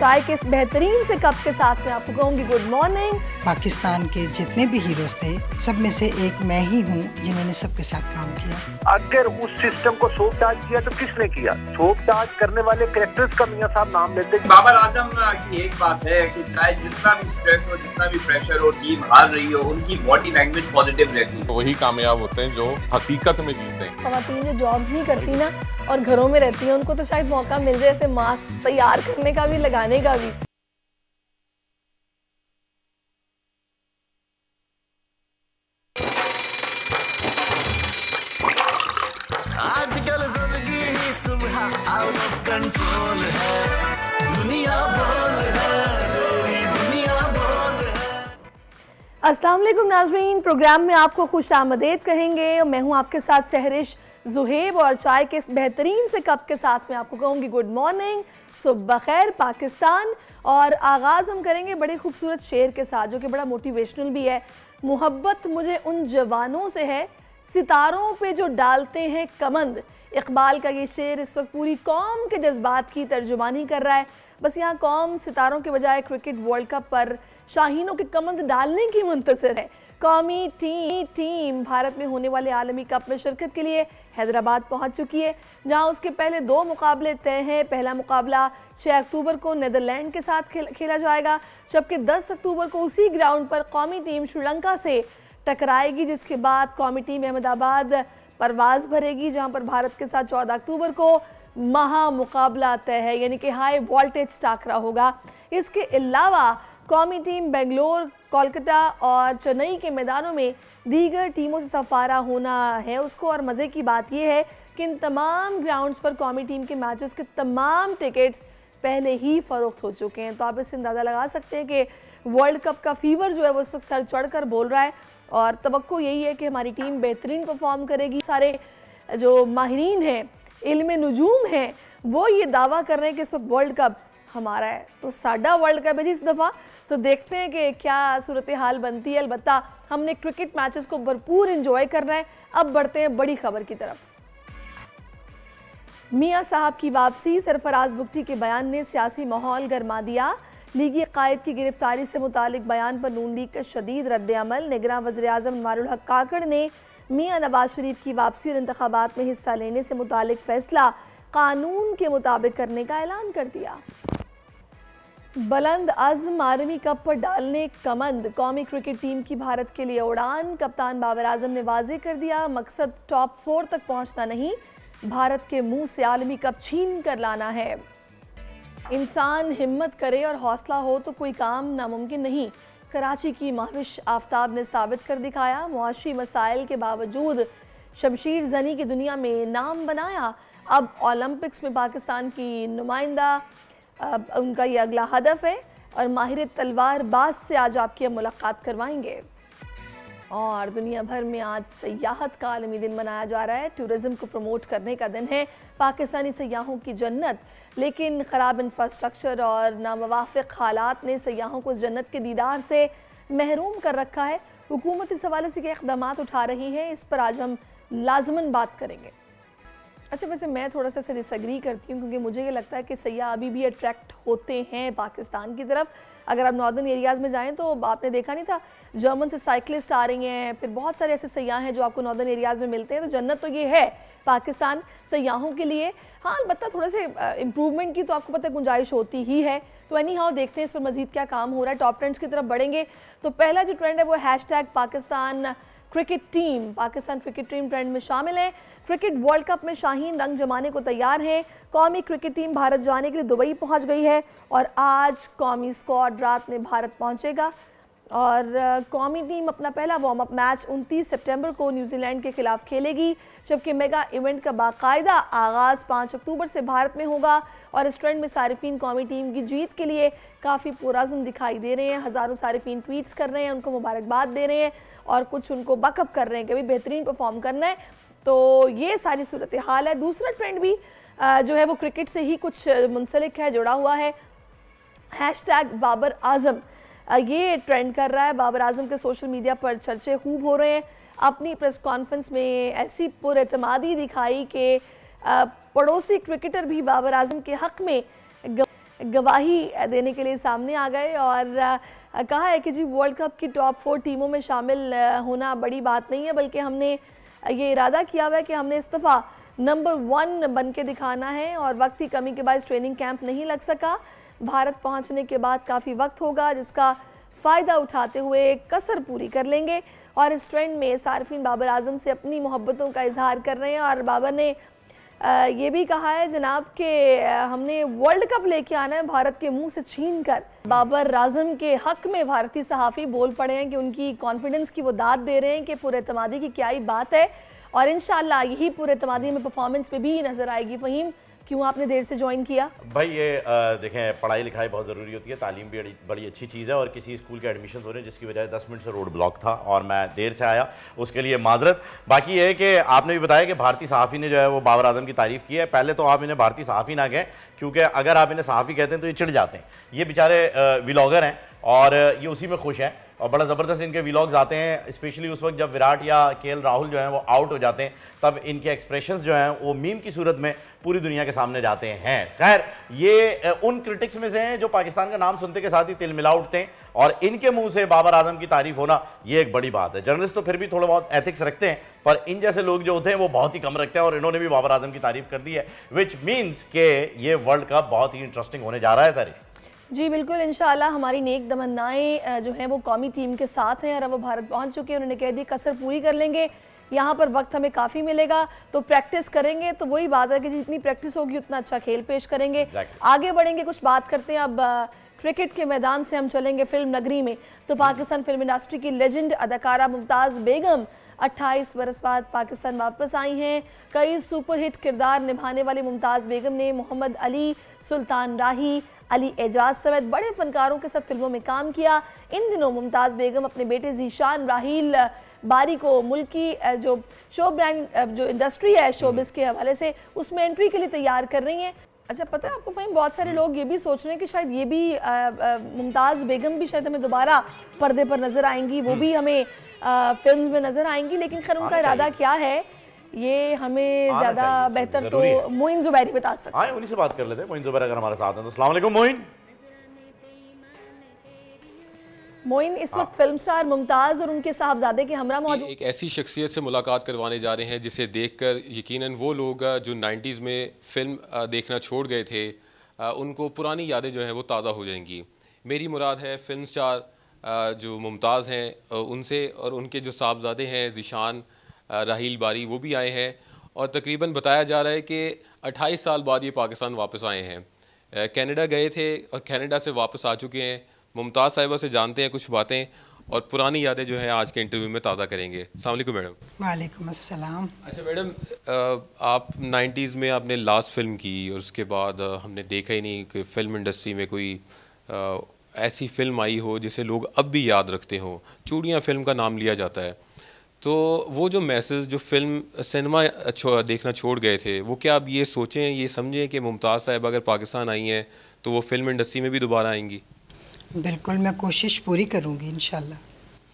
चाय के इस बेहतरीन से कप के साथ में आपको कहूँगी गुड मॉर्निंग। पाकिस्तान के जितने भी हीरोज थे सब में से एक मैं ही हूँ जिन्होंने सबके साथ काम किया। अगर उस सिस्टम को सोपटाज किया तो किसने किया? सोपटाज करने वाले कैरेक्टर्स का मियां साहब नाम लेते। बाबर आजम की एक बात है कि चाहे जितना भी स्ट्रेस हो, जितना भी प्रेशर हो, टीम हार रही हो, उनकी बॉडी लैंग्वेज पॉजिटिव रहती है। तो वही कामयाब होते हैं जो हकीकत में जीते हैं। खवातीन जो जॉब्स नहीं करती ना और घरों में रहती हैं, उनको तो शायद मौका मिल जाए ऐसे मास्क तैयार करने का भी, लगाने का भी। आजकल जिंदगी ही सुबह आउट ऑफ कंट्रोल है, दुनिया बोल है, दुनिया बोल है। अस्सलाम वालेकुम नाज़रीन, प्रोग्राम में आपको खुश आमदेद कहेंगे और मैं हूं आपके साथ सहरिश जुहेब और चाय के इस बेहतरीन से कप के साथ में आपको कहूँगी गुड मॉर्निंग, सुबह खैर पाकिस्तान। और आगाज़ हम करेंगे बड़े खूबसूरत शेर के साथ जो कि बड़ा मोटिवेशनल भी है। मोहब्बत मुझे उन जवानों से है सितारों पे जो डालते हैं कमंद। इकबाल का ये शेर इस वक्त पूरी कौम के जज्बात की तर्जुमानी कर रहा है। बस यहाँ कौम सितारों के बजाय क्रिकेट वर्ल्ड कप पर शाहीनों के कमंद डालने की मुंतज़िर है। कौमी टीम भारत में होने वाले आलमी कप में शिरकत के लिए हैदराबाद पहुंच चुकी है, जहां उसके पहले 2 मुकाबले तय हैं। पहला मुकाबला 6 अक्टूबर को नीदरलैंड के साथ खेला जाएगा, जबकि 10 अक्टूबर को उसी ग्राउंड पर कौमी टीम श्रीलंका से टकराएगी, जिसके बाद कौमी टीम अहमदाबाद परवाज़ भरेगी, जहां पर भारत के साथ 14 अक्टूबर को महा मुकाबला तय है, यानी कि हाई वोल्टेज टाकरा होगा। इसके अलावा कौमी टीम बेंगलोर, कोलकाता और चेन्नई के मैदानों में दीगर टीमों से सफारा होना है उसको। और मज़े की बात यह है कि इन तमाम ग्राउंड्स पर कौमी टीम के मैचेस के तमाम टिकट्स पहले ही फ़रोख्त हो चुके हैं। तो आप इससे अंदाज़ा लगा सकते हैं कि वर्ल्ड कप का फीवर जो है वो इस वक्त सर चढ़ कर बोल रहा है और तवक्को यही है कि हमारी टीम बेहतरीन परफॉर्म करेगी। सारे जो माहिरीन हैं, इल्म नुजूम हैं, वो ये दावा कर रहे हैं कि इस वक्त वर्ल्ड कप हमारा है। तो साडा वर्ल्ड कप है जी इस दफ़ा। तो देखते हैं कि क्या सूरत हाल बनती है। अलबत्ता हमने क्रिकेट मैचेस को भरपूर इंजॉय करना है। अब बढ़ते हैं बड़ी खबर की तरफ। मियां साहब की वापसी, सरफराज बुगटी के बयान ने सियासी माहौल गरमा दिया। लीगी कायद की गिरफ्तारी से मुतालिक बयान पर नून लीग का शदीद रद्द-ए-अमल। निगरान वज़ीर-ए-आज़म अनवारुल हक काकड़ ने मियां नवाज शरीफ की वापसी और इंतखाबात में हिस्सा लेने से मुतालिक फैसला कानून के मुताबिक करने का ऐलान कर दिया। बुलंद अज़्म आलमी कप पर डालने कमंद, कौमी क्रिकेट टीम की भारत के लिए उड़ान। कप्तान बाबर आजम ने वाज़ेह कर दिया, मकसद टॉप 4 तक पहुंचना नहीं, भारत के मुंह से आलमी कप छीन कर लाना है। इंसान हिम्मत करे और हौसला हो तो कोई काम नामुमकिन नहीं, कराची की महविश आफ्ताब ने साबित कर दिखाया। मुआशी मसाइल के बावजूद शमशीर जनी की दुनिया में नाम बनाया। अब ओलंपिक्स में पाकिस्तान की नुमाइंदा उनका ये अगला हदफ है और माहिर तलवारबाज से आज आपकी मुलाकात करवाएंगे। और दुनिया भर में आज सयाहत का आलमी दिन मनाया जा रहा है। टूरिज़्म को प्रमोट करने का दिन है, पाकिस्तानी सयाहों की जन्नत। लेकिन ख़राब इंफ्रास्ट्रक्चर और नामुवाफ़िक़ हालात ने सयाहों को इस जन्नत के दीदार से महरूम कर रखा है। हुकूमत इस हवाले से क्या इक़दामात उठा रही है, इस पर आज हम लाजमन बात करेंगे। अच्छा, वैसे मैं थोड़ा सा इसे डिसएग्री करती हूँ क्योंकि मुझे ये लगता है कि सयाह अभी भी अट्रैक्ट होते हैं पाकिस्तान की तरफ। अगर आप नॉर्दर्न एरियाज़ में जाएं तो आपने देखा नहीं था, जर्मन से साइकिलिस्ट आ रही हैं, फिर बहुत सारे ऐसे सयाह हैं जो आपको नॉर्दर्न एरियाज़ में मिलते हैं। तो जन्नत तो ये है पाकिस्तान सयाहों के लिए। हाँ, अलबत्ता थोड़े से इम्प्रूवमेंट की तो आपको पता गुंजाइश होती ही है। तो एनी हाउ देखते हैं इस पर मज़ीद क्या काम हो रहा है। टॉप ट्रेंड्स की तरफ बढ़ेंगे तो पहला जो ट्रेंड है वो hashtag Pakistan cricket team. Pakistan cricket team trend में शामिल है। क्रिकेट वर्ल्ड कप में शाहीन रंग जमाने को तैयार हैं। कौमी क्रिकेट टीम भारत जाने के लिए दुबई पहुंच गई है और आज कौमी स्क्वाड रात में भारत पहुंचेगा। और कौमी टीम अपना पहला वार्म अप मैच 29 सितंबर को न्यूजीलैंड के खिलाफ खेलेगी, जबकि मेगा इवेंट का बाकायदा आगाज़ 5 अक्टूबर से भारत में होगा। और इस ट्रेंड में सारिफीन कौमी टीम की जीत के लिए काफ़ी पुरअज़्म दिखाई दे रहे हैं। हज़ारों सारिफीन ट्वीट्स कर रहे हैं, उनको मुबारकबाद दे रहे हैं और कुछ उनको बकअप कर रहे हैं कि भाई बेहतरीन परफॉर्म करना है। तो ये सारी सूरत हाल है। दूसरा ट्रेंड भी जो है वो क्रिकेट से ही कुछ मुंसलिक है, जुड़ा हुआ है। हैशटैग बाबर आजम ये ट्रेंड कर रहा है। बाबर आजम के सोशल मीडिया पर चर्चे खूब हो रहे हैं। अपनी प्रेस कॉन्फ्रेंस में ऐसी पुरएतमादी दिखाई कि पड़ोसी क्रिकेटर भी बाबर आजम के हक़ में गवाही देने के लिए सामने आ गए और कहा है कि जी वर्ल्ड कप की टॉप 4 टीमों में शामिल होना बड़ी बात नहीं है, बल्कि हमने ये इरादा किया हुआ है कि हमने इस दफ़ा नंबर 1 बन के दिखाना है और वक्त की कमी के बाद ट्रेनिंग कैंप नहीं लग सका। भारत पहुंचने के बाद काफ़ी वक्त होगा जिसका फ़ायदा उठाते हुए कसर पूरी कर लेंगे। और इस ट्रेंड में सार्फिन बाबर आजम से अपनी मोहब्बतों का इजहार कर रहे हैं और बाबर ने ये भी कहा है जनाब कि हमने वर्ल्ड कप लेके आना है भारत के मुंह से छीन कर। बाबर आजम के हक में भारतीय सहाफ़ी बोल पड़े हैं कि उनकी कॉन्फिडेंस की वो दाद दे रहे हैं कि पुरएतमादी की क्या ही बात है और इंशाल्लाह यही पुरएतमादी में परफॉर्मेंस पे भी नज़र आएगी। फ़हीम, क्यों आपने देर से ज्वाइन किया? भाई ये देखें, पढ़ाई लिखाई बहुत ज़रूरी होती है, तालीम भी बड़ी अच्छी चीज़ है और किसी स्कूल के एडमिशन हो रहे हैं जिसकी वजह 10 मिनट से रोड ब्लॉक था और मैं देर से आया, उसके लिए माजरत। बाकी ये है कि आपने भी बताया कि भारतीय सहाफ़ी ने जो है वो बाबर आजम की तारीफ़ की है। पहले तो आप इन्हें भारतीय सहाफ़ी ना कहें, क्योंकि अगर आप इन्हें सहाफ़ी कहते हैं तो ये चिढ़ जाते हैं। ये बेचारे व्लॉगर हैं और ये उसी में खुश हैं और बड़ा ज़बरदस्त इनके व्लॉग्स आते हैं, स्पेशली उस वक्त जब विराट या केएल राहुल जो हैं वो आउट हो जाते हैं, तब इनके एक्सप्रेशंस जो हैं वो मीम की सूरत में पूरी दुनिया के सामने जाते हैं। खैर, ये उन क्रिटिक्स में से हैं जो पाकिस्तान का नाम सुनते के साथ ही तिल मिला उठते हैं और इनके मुंह से बाबर आजम की तारीफ होना ये एक बड़ी बात है। जर्नलिस्ट तो फिर भी थोड़ा बहुत एथिक्स रखते हैं, पर इन जैसे लोग जो होते हैं वो बहुत ही कम रखते हैं और इन्होंने भी बाबर आजम की तारीफ कर दी है, विच मीन्स के ये वर्ल्ड कप बहुत ही इंटरेस्टिंग होने जा रहा है। सारी जी बिल्कुल, इंशाल्लाह हमारी नेक तमन्नाएं जो हैं वो कौमी टीम के साथ हैं और अब वो भारत पहुंच चुके हैं। उन्होंने कह दी कसर पूरी कर लेंगे, यहाँ पर वक्त हमें काफ़ी मिलेगा तो प्रैक्टिस करेंगे। तो वही बात है कि जितनी प्रैक्टिस होगी उतना अच्छा खेल पेश करेंगे। आगे बढ़ेंगे, कुछ बात करते हैं अब क्रिकेट के मैदान से हम चलेंगे फिल्म नगरी में। तो पाकिस्तान फिल्म इंडस्ट्री की लेजेंड अदाकारा मुमताज़ बेगम 28 बरस बाद पाकिस्तान वापस आई हैं। कई सुपरहिट किरदार निभाने वाली मुमताज़ बेगम ने मोहम्मद अली, सुल्तान राही, अली एजाज समेत बड़े फनकारों के साथ फिल्मों में काम किया। इन दिनों मुमताज़ बेगम अपने बेटे जीशान राहील बारी को मुल्की जो शो ब्रांड जो इंडस्ट्री है शोबिस के हवाले से उसमें एंट्री के लिए तैयार कर रही हैं। अच्छा, पता है आपको फ़हीम, बहुत सारे लोग ये भी सोच रहे हैं कि शायद ये भी मुमताज़ बेगम भी शायद हमें दोबारा पर्दे पर नज़र आएंगी, वो भी हमें फिल्म में नज़र आएंगी। लेकिन खैर उनका इरादा क्या है ये हमें ज़्यादा बेहतर तो मोइन जुबैरी बता सकते हैं। उन्हीं से बात कर लेते हैं। मोइन जुबैर अगर हमारे साथ हैं तो अस्सलाम वालेकुम मोइन। मोइन, इस वक्त फिल्म स्टार मुमताज़ और उनके साहबजादे के हमरा मौजूद एक ऐसी शख्सियत से मुलाकात करवाने जा रहे हैं जिसे देखकर यकीनन वो लोग जो 90s में फ़िल्म देखना छोड़ गए थे उनको पुरानी यादें जो हैं वो ताज़ा हो जाएंगी। मेरी मुराद है फिल्म स्टार जो मुमताज़ हैं उनसे और उनके जो साहबजादे हैं ज़ीशान राहील बारी, वो भी आए हैं और तकरीबन बताया जा रहा है कि 28 साल बाद ये पाकिस्तान वापस आए हैं। कनाडा गए थे और कनाडा से वापस आ चुके हैं। मुमताज़ साहिबा से जानते हैं कुछ बातें और पुरानी यादें जो हैं आज के इंटरव्यू में ताज़ा करेंगे। अस्सलाम वालेकुम मैडम। वालेकुम अस्सलाम। अच्छा मैडम, आप 90s में आपने लास्ट फिल्म की और उसके बाद हमने देखा ही नहीं कि फ़िल्म इंडस्ट्री में कोई ऐसी फ़िल्म आई हो जिसे लोग अब भी याद रखते हों। चूड़ियाँ फ़िल्म का नाम लिया जाता है, तो वो जो मैसेज जो फिल्म सिनेमा देखना छोड़ गए थे, वो क्या आप ये सोचें, ये समझें कि मुमताज़ साहिबा अगर पाकिस्तान आई हैं तो वो फिल्म इंडस्ट्री में भी दोबारा आएंगी? बिल्कुल, मैं कोशिश पूरी करूंगी इंशाल्लाह।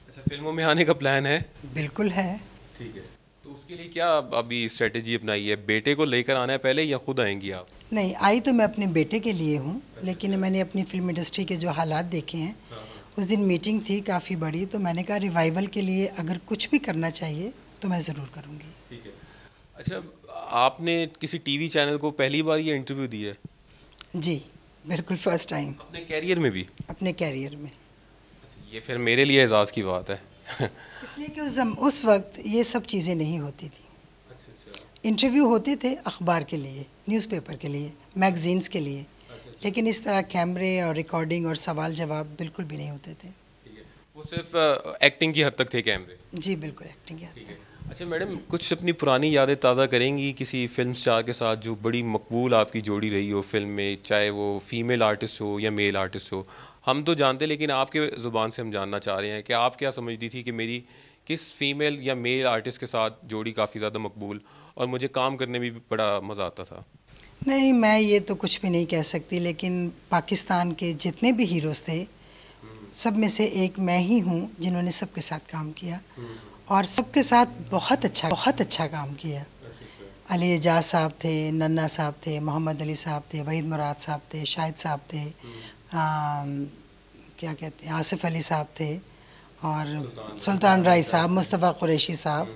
अच्छा, फिल्मों में आने का प्लान है? बिल्कुल है। ठीक है, तो उसके लिए क्या अभी स्ट्रेटजी अपनाई है? बेटे को लेकर आना है पहले या खुद आएंगी आप? नहीं, आई तो मैं अपने बेटे के लिए हूँ, लेकिन मैंने अपनी फिल्म इंडस्ट्री के जो हालात देखे हैं, उस दिन मीटिंग थी काफ़ी बड़ी, तो मैंने कहा रिवाइवल के लिए अगर कुछ भी करना चाहिए तो मैं ज़रूर करूँगी। ठीक है। अच्छा, आपने किसी टीवी चैनल को पहली बार ये इंटरव्यू दी है? जी बिल्कुल, फर्स्ट टाइम। अपने कैरियर में भी? अपने कैरियर में। ये फिर मेरे लिए एजाज़ की बात है। इसलिए कि उस वक्त ये सब चीज़ें नहीं होती थी। इंटरव्यू होते थे अखबार के लिए, न्यूज़पेपर के लिए, मैगजीन्स के लिए, लेकिन इस तरह कैमरे और रिकॉर्डिंग और सवाल जवाब बिल्कुल भी नहीं होते थे। वो सिर्फ एक्टिंग की हद तक थे कैमरे? जी बिल्कुल, एक्टिंग की हद तक। अच्छा मैडम, कुछ अपनी पुरानी यादें ताज़ा करेंगी किसी फिल्म स्टार के साथ जो बड़ी मकबूल आपकी जोड़ी रही हो फिल्म में, चाहे वो फीमेल आर्टिस्ट हो या मेल आर्टिस्ट हो? हम तो जानते, लेकिन आपके ज़ुबान से हम जानना चाह रहे हैं कि आप क्या समझती थी कि मेरी किस फीमेल या मेल आर्टिस्ट के साथ जोड़ी काफ़ी ज़्यादा मकबूल और मुझे काम करने में भी बड़ा मज़ा आता था? नहीं, मैं ये तो कुछ भी नहीं कह सकती, लेकिन पाकिस्तान के जितने भी हीरोज़ थे सब में से एक मैं ही हूँ जिन्होंने सबके साथ काम किया और सबके साथ बहुत अच्छा काम किया। अली एजाज साहब थे, नन्ना साहब थे, मोहम्मद अली साहब थे, वहीद मुराद साहब थे, शाहिद साहब थे, क्या कहते हैं, आसिफ अली साहब थे, और सुल्तान राय साहब, मुस्तफ़ा कुरैशी साहब,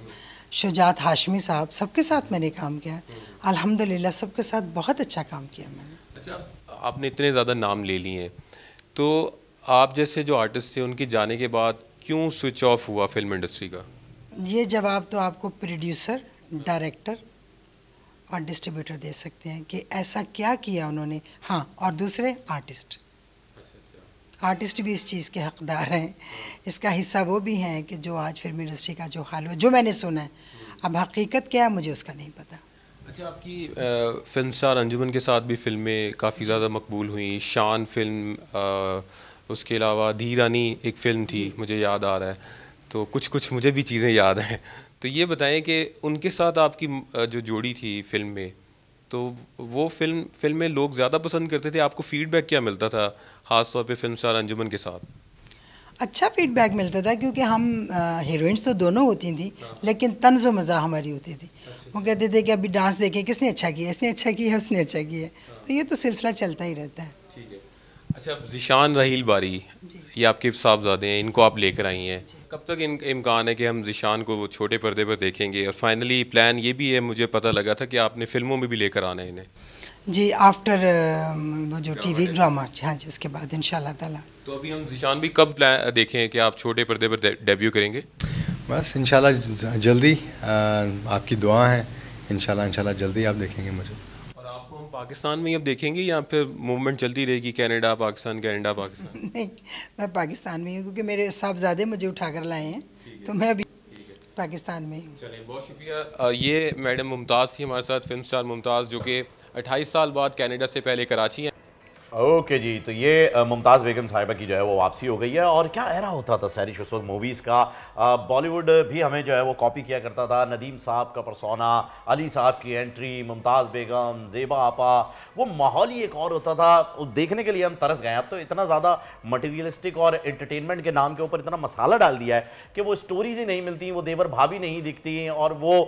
शुजात हाशमी साहब, सबके साथ मैंने काम किया। अल्हम्दुलिल्लाह सबके साथ बहुत अच्छा काम किया मैंने। अच्छा, आपने इतने ज़्यादा नाम ले लिए हैं, तो आप जैसे जो आर्टिस्ट थे उनके जाने के बाद क्यों स्विच ऑफ हुआ फिल्म इंडस्ट्री का? ये जवाब तो आपको प्रोड्यूसर, डायरेक्टर और डिस्ट्रीब्यूटर दे सकते हैं कि ऐसा क्या किया उन्होंने। हाँ, और दूसरे आर्टिस्ट, आर्टिस्ट भी इस चीज़ के हकदार हैं, इसका हिस्सा वो भी हैं कि जो आज फिल्म इंडस्ट्री का जो हाल हुआ, जो मैंने सुना है, अब हकीकत क्या है मुझे उसका नहीं पता। अच्छा, आपकी फिल्म स्टार अंजुमन के साथ भी फिल्में काफ़ी ज़्यादा मकबूल हुई। शान फिल्म, उसके अलावा धी रानी एक फ़िल्म थी, मुझे याद आ रहा है, तो कुछ मुझे भी चीज़ें याद हैं। तो ये बताएं कि उनके साथ आपकी जो जोड़ी थी फिल्म में, तो वो फिल्म में लोग ज़्यादा पसंद करते थे, आपको फ़ीडबैक क्या मिलता था ख़ास तौर पे फिल्म स्टार अंजुमन के साथ? अच्छा फीडबैक मिलता था क्योंकि हम हीरोइंस तो दोनों होती थी, लेकिन तंज़ व मज़ा हमारी होती थी। वो कहते थे कि अभी डांस देखें, किसने अच्छा किया, इसने अच्छा किया, उसने अच्छा किया, तो ये तो सिलसिला चलता ही रहता है। ठीक है। अच्छा, ज़िशान राहील बारी, ये आपके साहबजादे हैं, इनको आप लेकर आई हैं, कब तक इम्कान है कि हम ज़िशान को वो छोटे पर्दे पर देखेंगे? और फाइनली प्लान ये भी है, मुझे पता लगा था कि आपने फिल्मों में भी लेकर आना है इन्हें। जी, आफ्टर वो जो टीवी ड्रामा, हाँ जी, उसके बाद इंशाल्लाह ताला। तो अभी हम ज़िशान भी कब प्लान देखें कि आप छोटे पर्दे पर डेब्यू करेंगे? बस इंशाल्लाह जल्दी, आपकी दुआ है, इंशाल्लाह जल्दी आप देखेंगे मुझे। और आपको हम पाकिस्तान में ही अब देखेंगे या फिर मूवमेंट चलती रहेगी कनाडा पाकिस्तान, कनाडा पाकिस्तान? नहीं, मैं पाकिस्तान में हूँ क्योंकि मेरे साहबजादे मुझे उठाकर लाए हैं, तो मैं अभी पाकिस्तान में हूँ। चलिए, बहुत शुक्रिया। ये मैडम मुमताज़ थी हमारे साथ, फिल्म स्टार मुमताज़, जो कि 28 साल बाद कनाडा से पहले कराची हैं। ओके जी, तो ये मुमताज़ बेगम साहिबा की जो है वो वापसी हो गई है। और क्या एरा होता था सैरिश उस वक्त मूवीज़ का, बॉलीवुड भी हमें जो है वो कॉपी किया करता था। नदीम साहब का परसोना, अली साहब की एंट्री, मुमताज़ बेगम, ज़ेबा आपा, वो माहौल ही एक और होता था, देखने के लिए हम तरस गए। अब तो इतना ज़्यादा मटीरियलिस्टिक और एंटरटेनमेंट के नाम के ऊपर इतना मसाला डाल दिया है कि वो स्टोरीज ही नहीं मिलती, वो देवर भाभी नहीं दिखती, और वो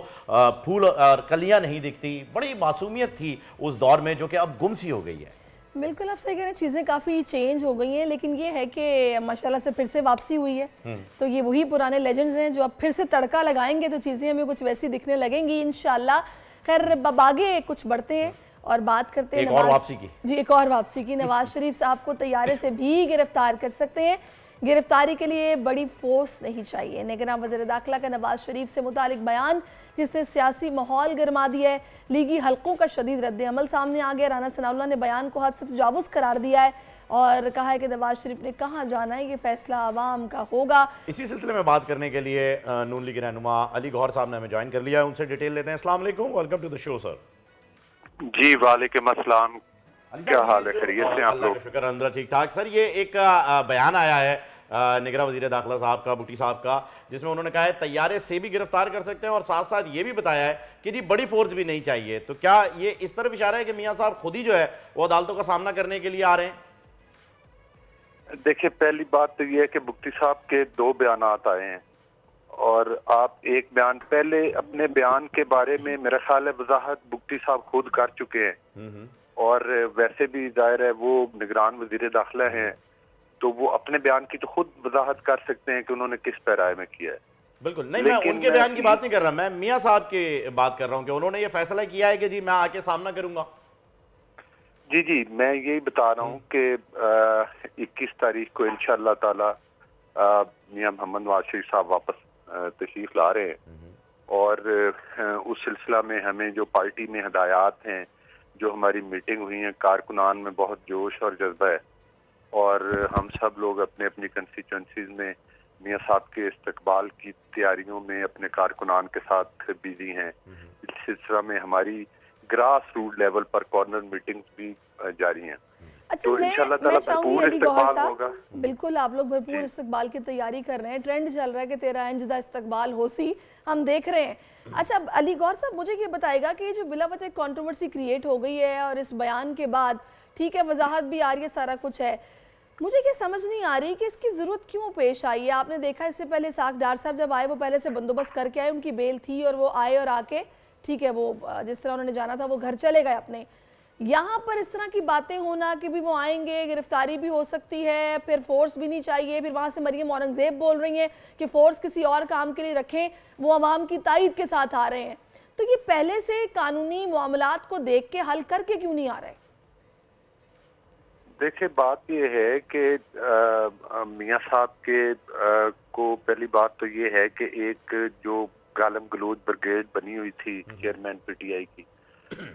फूल और कलियाँ नहीं दिखती। बड़ी मासूमियत थी उस दौर में, जो कि अब गुम सी हो गई है। बिल्कुल आप सही कह रहे हैं, चीज़ें काफ़ी चेंज हो गई हैं, लेकिन ये है कि माशाल्लाह से फिर से वापसी हुई है। तो ये वही पुराने लेजेंड्स हैं जो अब फिर से तड़का लगाएंगे तो चीज़ें हमें कुछ वैसी दिखने लगेंगी इंशाल्लाह। खैर, अब आगे कुछ बढ़ते हैं और बात करते हैं एक और वापसी की। जी, एक और वापसी की। नवाज शरीफ साहब को तैयारे से भी गिरफ्तार कर सकते हैं। गिरफ्तारी के लिए बड़ी फोर्स नहीं चाहिए। निगरान वज़ीर दाखिला का नवाज शरीफ से मुतालिक बयान, जिसने सियासी माहौल गर्मा दिया है। लीगी हलकों का शदीद रद्द-ए-अमल सामने आ गया। राना सनाउल्लाह ने बयान को हद से तजावुज़ करार दिया है और कहा है कि नवाज शरीफ ने कहाँ जाना है, ये फैसला आवाम का होगा। इसी सिलसिले में बात करने के लिए नून लीग रहनुमा अली गौहर साहब ने हमें ज्वाइन कर लिया है, उनसे डिटेल लेते हैं। अस्सलाम वालेकुम, welcome to the show sir. जी वालेकुम अस्सलाम, क्या हाल है, खैरियत से आप लोग? शुक्र अंदर ठीक ठाक। सर, ये एक बयान आया है निगरान वज़ीर दाखिला साहब का, भुट्टी साहब का, जिसमें उन्होंने कहा है तैयारे से भी गिरफ्तार कर सकते हैं, और साथ साथ ये भी बताया है कि जी बड़ी फोर्स भी नहीं चाहिए। तो क्या ये इस तरफ इशारा है कि मियां साहब खुद ही जो है वो अदालतों का सामना करने के लिए आ रहे हैं? देखिए, पहली बात तो ये है कि भुट्टी साहब के 2 बयान आए हैं, और आप एक बयान पहले अपने बयान के बारे में मेरा ख्याल है वजाहत भुट्टी साहब खुद कर चुके हैं, और वैसे भी जाहिर है वो निगरान वज़ीर दाखिला हैं, तो वो अपने बयान की तो खुद वजाहत कर सकते हैं कि उन्होंने किस पैराए में किया है। बिल्कुल नहीं, मैं उनके बयान की बात नहीं कर रहा, मैं मियां साहब की बात कर रहा हूं कि उन्होंने ये फैसला किया है कि जी मैं आके सामना करूंगा। जी जी, मैं यही बता रहा हूँ कि 21 तारीख को इंशाअल्लाह ताला मियां मोहम्मद नवाज शरीफ साहब वापस तशरीफ ला रहे हैं, और उस सिलसिला में हमें जो पार्टी में हदायत हैं, जो हमारी मीटिंग हुई है, कारकुनान में बहुत जोश और जज्बा है, और हम सब लोग अपने अपनी कंस्टिट्यूंसीज में मियां साहब के इस्तकबाल की तैयारियों में अपने कारकुनान के साथ बिजी हैं। इस सिलसिला में हमारी ग्रास रूट लेवल पर कॉर्नर मीटिंग्स भी जारी हैं। अच्छा, तो इंशाल्लाह ताला भरपूर इस्तकबाल होगा। बिल्कुल, आप लोग भरपूर इस्तकबाल की तैयारी कर रहे हैं। ट्रेंड चल रहा है कि 13 इंच का इस्तकबाल हो सी, हम देख रहे हैं। अच्छा, अली गौर साहब, मुझे ये बताएगा कि जो बिला वजह कंट्रोवर्सी क्रिएट हो गई है और इस बयान के बाद, ठीक है, वजाहत भी आ रही है, सारा कुछ है, मुझे ये समझ नहीं आ रही कि इसकी ज़रूरत क्यों पेश आई है। आपने देखा इससे पहले साकदार साहब जब आए, वो पहले से बंदोबस्त करके आए, उनकी बेल थी और वो आए और आके ठीक है, वो जिस तरह उन्होंने जाना था वो घर चले गए अपने। यहाँ पर इस तरह की बातें होना कि भी वो आएंगे, गिरफ्तारी भी हो सकती है, फिर फोर्स भी नहीं चाहिए, फिर वहाँ से मरियम औरंगजेब बोल रही हैं कि फोर्स किसी और काम के लिए रखें, वो अवाम की तायद के साथ आ रहे हैं। तो ये पहले से कानूनी मामलात को देख के हल करके क्यों नहीं आ रहे? देखिए, बात ये है कि मियाँ साहब के को पहली बात तो ये है कि एक जो गालम गलोच ब्रिगेड बनी हुई थी चेयरमैन पीटीआई की,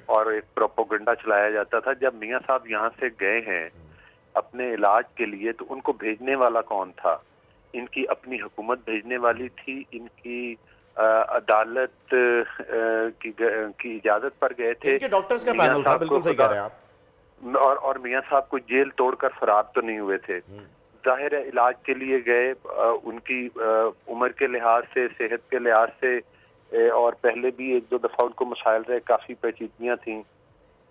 और एक प्रोपोगंडा चलाया जाता था। जब मियाँ साहब यहाँ से गए हैं अपने इलाज के लिए, तो उनको भेजने वाला कौन था? इनकी अपनी हुकूमत भेजने वाली थी, इनकी अदालत की इजाजत पर गए थे। इनके डॉक्टर्स का पैनल था, बिल्कुल सही कह रहे हैं आप। और मियाँ साहब को जेल तोड़कर फरार तो नहीं हुए थे। जाहिर है इलाज के लिए गए, उनकी उम्र के लिहाज से, सेहत के लिहाज से, और पहले भी एक दो दफा उनको मसाइल रहे, काफी पेचीदगियां थी,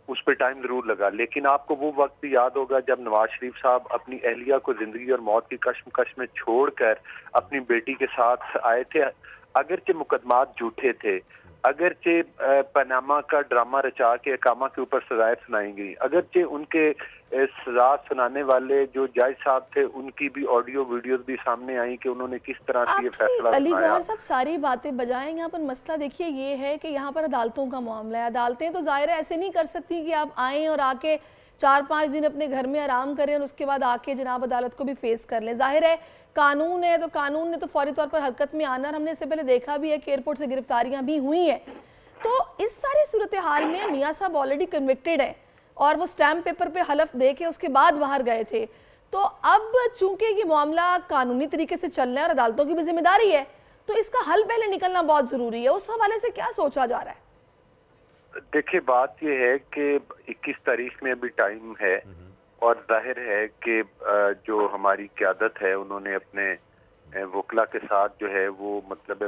उस पर टाइम जरूर लगा। लेकिन आपको वो वक्त भी याद होगा जब नवाज शरीफ साहब अपनी अहलिया को जिंदगी और मौत की कश्मकश में छोड़कर अपनी बेटी के साथ आए थे। अगरचे मुकदमात झूठे थे, अगरचे पनामा का ड्रामा रचा के अकामा के ऊपर सजाएं सुनाई गई, अगरचे उनके सजा सुनाने वाले जो जज साहब थे उनकी भी ऑडियो वीडियोस भी सामने आई कि उन्होंने किस तरह से ये फैसला अली गौहर साहब सारी बातें बजाएं, यहाँ पर मसला देखिए ये है कि यहाँ पर अदालतों का मामला है। अदालतें तो जाहिर है ऐसे नहीं कर सकती कि आप आएँ और आके 4-5 दिन अपने घर में आराम करें और उसके बाद आके जनाब अदालत को भी फेस कर लें। जाहिर है कानून है, तो कानून ने तो फौरी तौर पर हरकत में आना, हमने इससे पहले देखा भी है कि एयरपोर्ट से गिरफ्तारियां भी हुई हैं। तो इस सारी सूरत हाल में मियाँ साहब ऑलरेडी कन्विक्टेड है और वो स्टैम्प पेपर पे हलफ दे के उसके बाद बाहर गए थे। तो अब चूंकि ये मामला कानूनी तरीके से चल रहा है और अदालतों की भी जिम्मेदारी है, तो इसका हल पहले निकलना बहुत जरूरी है। उस हवाले से क्या सोचा जा रहा है? देखिए, बात यह है कि 21 तारीख में अभी टाइम है और जाहिर है कि जो हमारी क़यादत है उन्होंने अपने वकला के साथ जो है वो मतलब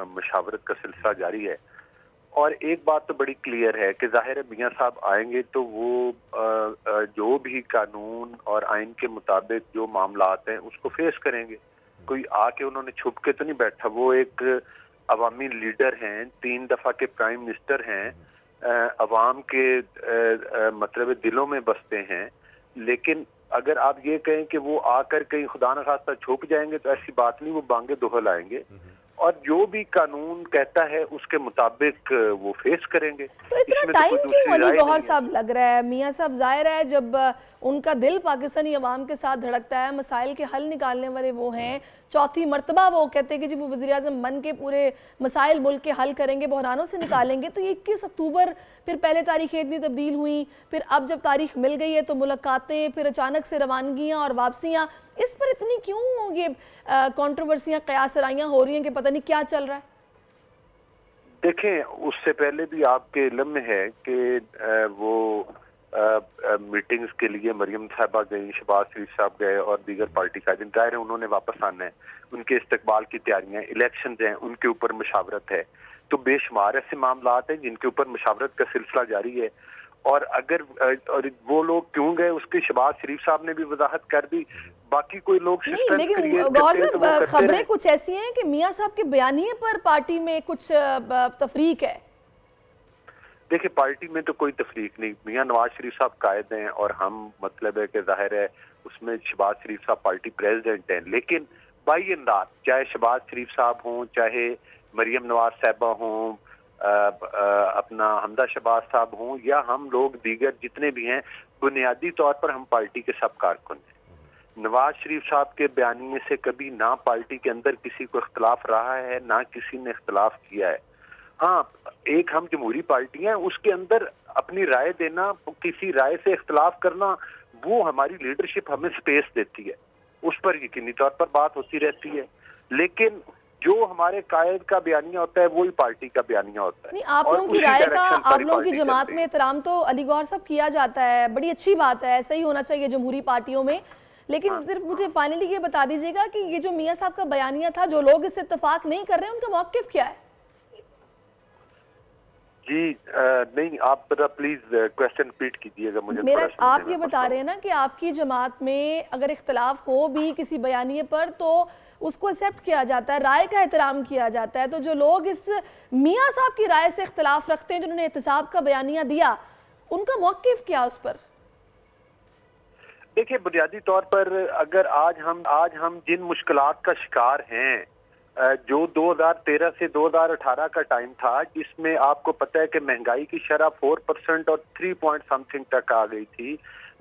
मशावरत का सिलसिला जारी है। और एक बात तो बड़ी क्लियर है कि जाहिर है मियाँ साहब आएंगे तो वो जो भी कानून और आइन के मुताबिक जो मामलात हैं उसको फेस करेंगे। कोई आके उन्होंने छुप के तो नहीं बैठा, वो एक अवामी लीडर हैं, 3 दफा के प्राइम मिनिस्टर हैं, अवाम के मतलब दिलों में बसते हैं। लेकिन अगर आप ये कहें कि वो आकर कहीं खुदा न खास्ता छुप जाएंगे तो ऐसी बात नहीं, वो बांगे दोहल आएंगे और जो भी कानून कहता है उसके मुताबिक वो फेस करेंगे। तो इतना टाइम क्यों अली गौहर साहब लग रहा है? मियाँ साहब जाहिर है जब उनका दिल पाकिस्तानी अवाम के साथ धड़कता है, मसाइल के हल निकालने वाले वो हैं, चौथी मरतबा वो कहते हैं कि जी वो वज़ीर-ए-आज़म बन के पूरे मसाइल मुल्क के हल करेंगे, बहरानों से निकालेंगे। तो ये 21 अक्टूबर फिर पहले तारीखें इतनी तब्दील हुई, फिर अब जब तारीख मिल गई है तो मुलाकातें, फिर अचानक से रवानगियाँ और वापसियाँ, इस पर इतनी क्यों ये कंट्रोवर्सियाँ, कयासराइयाँ हो रही हैं कि पता नहीं क्या चल रहा है? देखें, उससे पहले भी आपके इल्म में है कि वो मीटिंग्स के लिए मरियम साहबा गई, शहबाज शरीफ साहब गए और दीगर पार्टी कायदीन, जाहिर है उन्होंने वापस आना है, उनके इस्तकबाल की तैयारियां, इलेक्शन हैं, उनके ऊपर मशावरत है। तो बेशुमार ऐसे मामलात हैं जिनके ऊपर मशावरत का सिलसिला जारी है। और अगर और वो लोग क्यों गए उसकी शहबाज शरीफ साहब ने भी वजाहत कर दी, बाकी कोई लोग नहीं। लेकिन गौहर साहब खबरें कुछ ऐसी हैं कि मियाँ साहब के बयानिए पर पार्टी में कुछ तफरीक है। देखिए, पार्टी में तो कोई तफरीक नहीं, मियाँ नवाज शरीफ साहब कायद हैं और हम मतलब है कि जाहिर है उसमें शहबाज शरीफ साहब पार्टी प्रेसिडेंट हैं। लेकिन बाई अंदाज चाहे शहबाज शरीफ साहब हों, चाहे मरियम नवाज साहबा हों, अपना हमदा शहबाज साहब हों, या हम लोग दीगर जितने भी हैं, बुनियादी तौर पर हम पार्टी के सब कारकुन हैं। नवाज शरीफ साहब के बयानी से कभी ना पार्टी के अंदर किसी को इख्तलाफ रहा है, ना किसी ने इख्तलाफ किया है। हाँ, एक हम जमहूरी पार्टी हैं, उसके अंदर अपनी राय देना, किसी राय से इख्तलाफ करना, वो हमारी लीडरशिप हमें स्पेस देती है, उस पर यकीनी तौर पर बात होती रहती है। लेकिन जो हमारे कायद का बयानिया होता है वही पार्टी का बयानिया होता है। नहीं, आप लोगों की राय का, आप लोगों की जमात में एहतराम तो अली गौहर साहब किया जाता है, बड़ी अच्छी बात है, ऐसा ही होना चाहिए जमहूरी पार्टियों में। लेकिन सिर्फ मुझे फाइनली ये बता दीजिएगा कि ये जो मियाँ साहब का बयानिया था, जो लोग इससे इत्तेफाक नहीं कर रहे हैं, उनका मौक़िफ़ क्या है? जी नहीं, आप प्लीज क्वेश्चन रिपीट कीजिएगा मुझे। मेरा आप ये बता रहे हैं ना कि आपकी जमात में अगर इख्तलाफ हो भी किसी बयानिए पर तो उसको एक्सेप्ट किया जाता है, राय का एहतराम किया जाता है। तो जो लोग इस मियाँ साहब की राय से इख्तलाफ रखते हैं, जिन्होंने एहतसाब का बयानिया दिया, उनका मौक़िफ़ क्या उस पर? देखिए, बुनियादी तौर पर अगर आज हम जिन मुश्किलात का शिकार हैं, जो 2013 से 2018 का टाइम था, जिसमें आपको पता है कि महंगाई की शरह 4% और 3 पॉइंट समथिंग तक आ गई थी,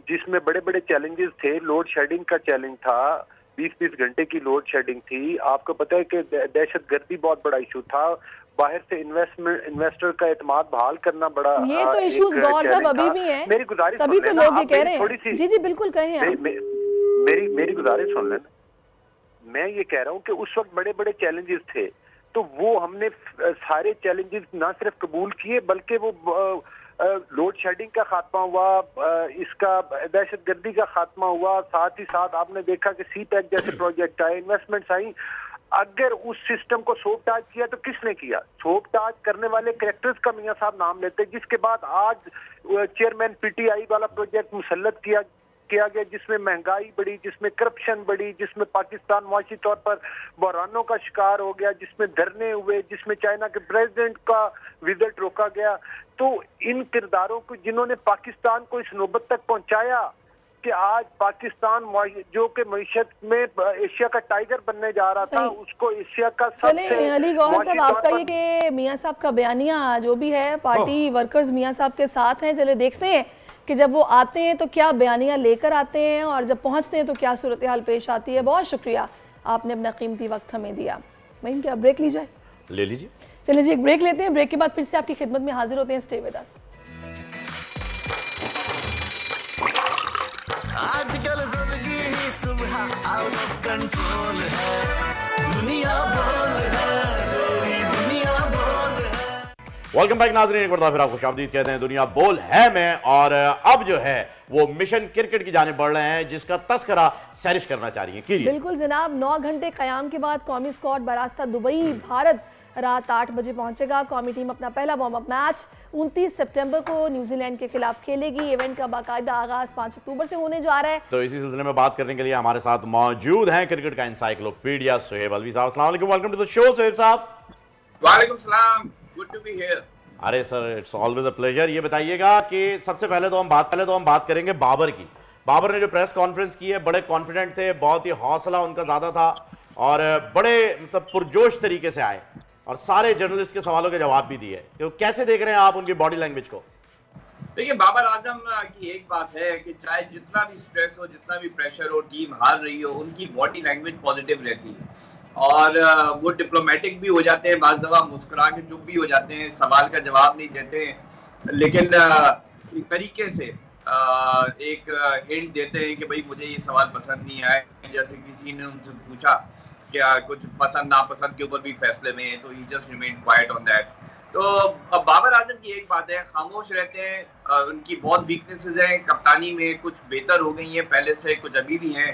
जिसमें बड़े बड़े चैलेंजेस थे। लोड शेडिंग का चैलेंज था, 20-20 घंटे की लोड शेडिंग थी। आपको पता है कि दहशतगर्दी बहुत बड़ा इशू था। बाहर से इन्वेस्टर का एतमाद बहाल करना बड़ा ये तो इश्यूज गौर साहब अभी भी हैं। मेरी गुजारिश तभी तो लोग ये कह रहे हैं। जी बिल्कुल कहें आप। मेरी गुजारिश सुन लेना। मैं ये कह रहा हूँ कि उस वक्त बड़े बड़े चैलेंजेस थे, तो वो हमने सारे चैलेंजेस ना सिर्फ कबूल किए, बल्कि वो लोड शेडिंग का खात्मा हुआ, इसका दहशतगर्दी का खात्मा हुआ, साथ ही साथ आपने देखा कि सी पैक जैसे प्रोजेक्ट आए, इन्वेस्टमेंट्स आई। अगर उस सिस्टम को सोपटाज किया तो किसने किया? सोपटाज करने वाले कैरेक्टर्स का मियां साहब नाम लेते, जिसके बाद आज चेयरमैन पीटीआई वाला प्रोजेक्ट मुसल्लत किया गया, जिसमें महंगाई बढ़ी, जिसमें करप्शन बढ़ी, जिसमें पाकिस्तान मुआशी तौर पर बहरानों का शिकार हो गया, जिसमें धरने हुए, जिसमें चाइना के प्रेसिडेंट का विजिट रोका गया। तो इन किरदारों को जिन्होंने पाकिस्तान को इस नौबत तक पहुंचाया कि आज पाकिस्तान जो कि मईशत में एशिया का टाइगर बनने जा रहा था, उसको एशिया का सबसे अली गौहर साहब, आपका ये कि मियां साहब का बयानिया जो भी है, पार्टी वर्कर्स मियां साहब के साथ हैं। चले देखते हैं कि जब वो आते हैं तो क्या बयानिया लेकर आते हैं और जब पहुंचते हैं तो क्या सूरत हाल पेश आती है। बहुत शुक्रिया, आपने अपना कीमती वक्त हमें दिया। मैं क्या ब्रेक ली जाए? ले लीजिए। चलिए जी, एक ब्रेक लेते हैं। ब्रेक के बाद फिर से आपकी खिदमत में हाजिर होते हैं। Stay with us. आजकल जिंदगी ही सुबह आउट ऑफ कंट्रोल है, दुनिया बोल है, दुनिया बोल है। वेलकम बैक नाज़रीन, एक बार फिर आपको खुशामदीद कहते हैं दुनिया बोल है में। और अब जो है वो मिशन क्रिकेट की जाने बढ़ रहे हैं, जिसका तस्करा सैरिश करना चाह रही है। कीजिए। बिल्कुल जनाब, 9 घंटे क़याम के बाद कौमी स्क्वाड बरास्ता दुबई भारत रात 8 बजे पहुंचेगा। कौमी टीम अपना पहला वार्म अप मैच 29 सितंबर को न्यूजीलैंड के खिलाफ खेलेगी। इवेंट का बाकायदा आगाज 5 अक्टूबर से होने जा रहा है। तो इसी सिलसिले में बात करने के लिए हमारे साथ मौजूद हैं क्रिकेट का एनसाइक्लोपीडिया सुहेब अलवी साहब। अस्सलाम वालेकुम, welcome to the show Suhaib साहब। वालेकुम सलाम, गुड टू बी हियर। अरे sir, it's always a pleasure. ये बताइएगा कि सबसे पहले तो हम बात करेंगे बाबर की। बाबर ने जो प्रेस कॉन्फ्रेंस की है, बड़े कॉन्फिडेंट थे, बहुत ही हौसला उनका ज़्यादा था और बड़े मतलब पुरजोश तरीके से आए और सारे जर्नलिस्ट के सवालों के जवाब भी दिए। तो कैसे देख रहे हैं आप उनकी बॉडी लैंग्वेज को? देखिए, बाबर आजम की एक बात है कि चाहे जितना भी स्ट्रेस हो, जितना भी प्रेशर हो, टीम हार रही हो, उनकी बॉडी लैंग्वेज पॉजिटिव रहती है और वो डिप्लोमेटिक भी हो जाते हैं, बाज़ दफ़ा मुस्कुरा के चुप भी हो जाते हैं, सवाल का जवाब नहीं देते हैं, लेकिन एक तरीके से एक हिंट देते हैं कि भाई मुझे ये सवाल पसंद नहीं आए। जैसे किसी ने उनसे पूछा क्या कुछ पसंद नापसंद के ऊपर भी फैसले में, तो ही just remain quite on that. तो बाबर आजम की एक बात है, खामोश रहते हैं। उनकी बहुत वीकनेसेस हैं, कप्तानी में कुछ बेहतर हो गई हैं पहले से, कुछ अभी भी हैं,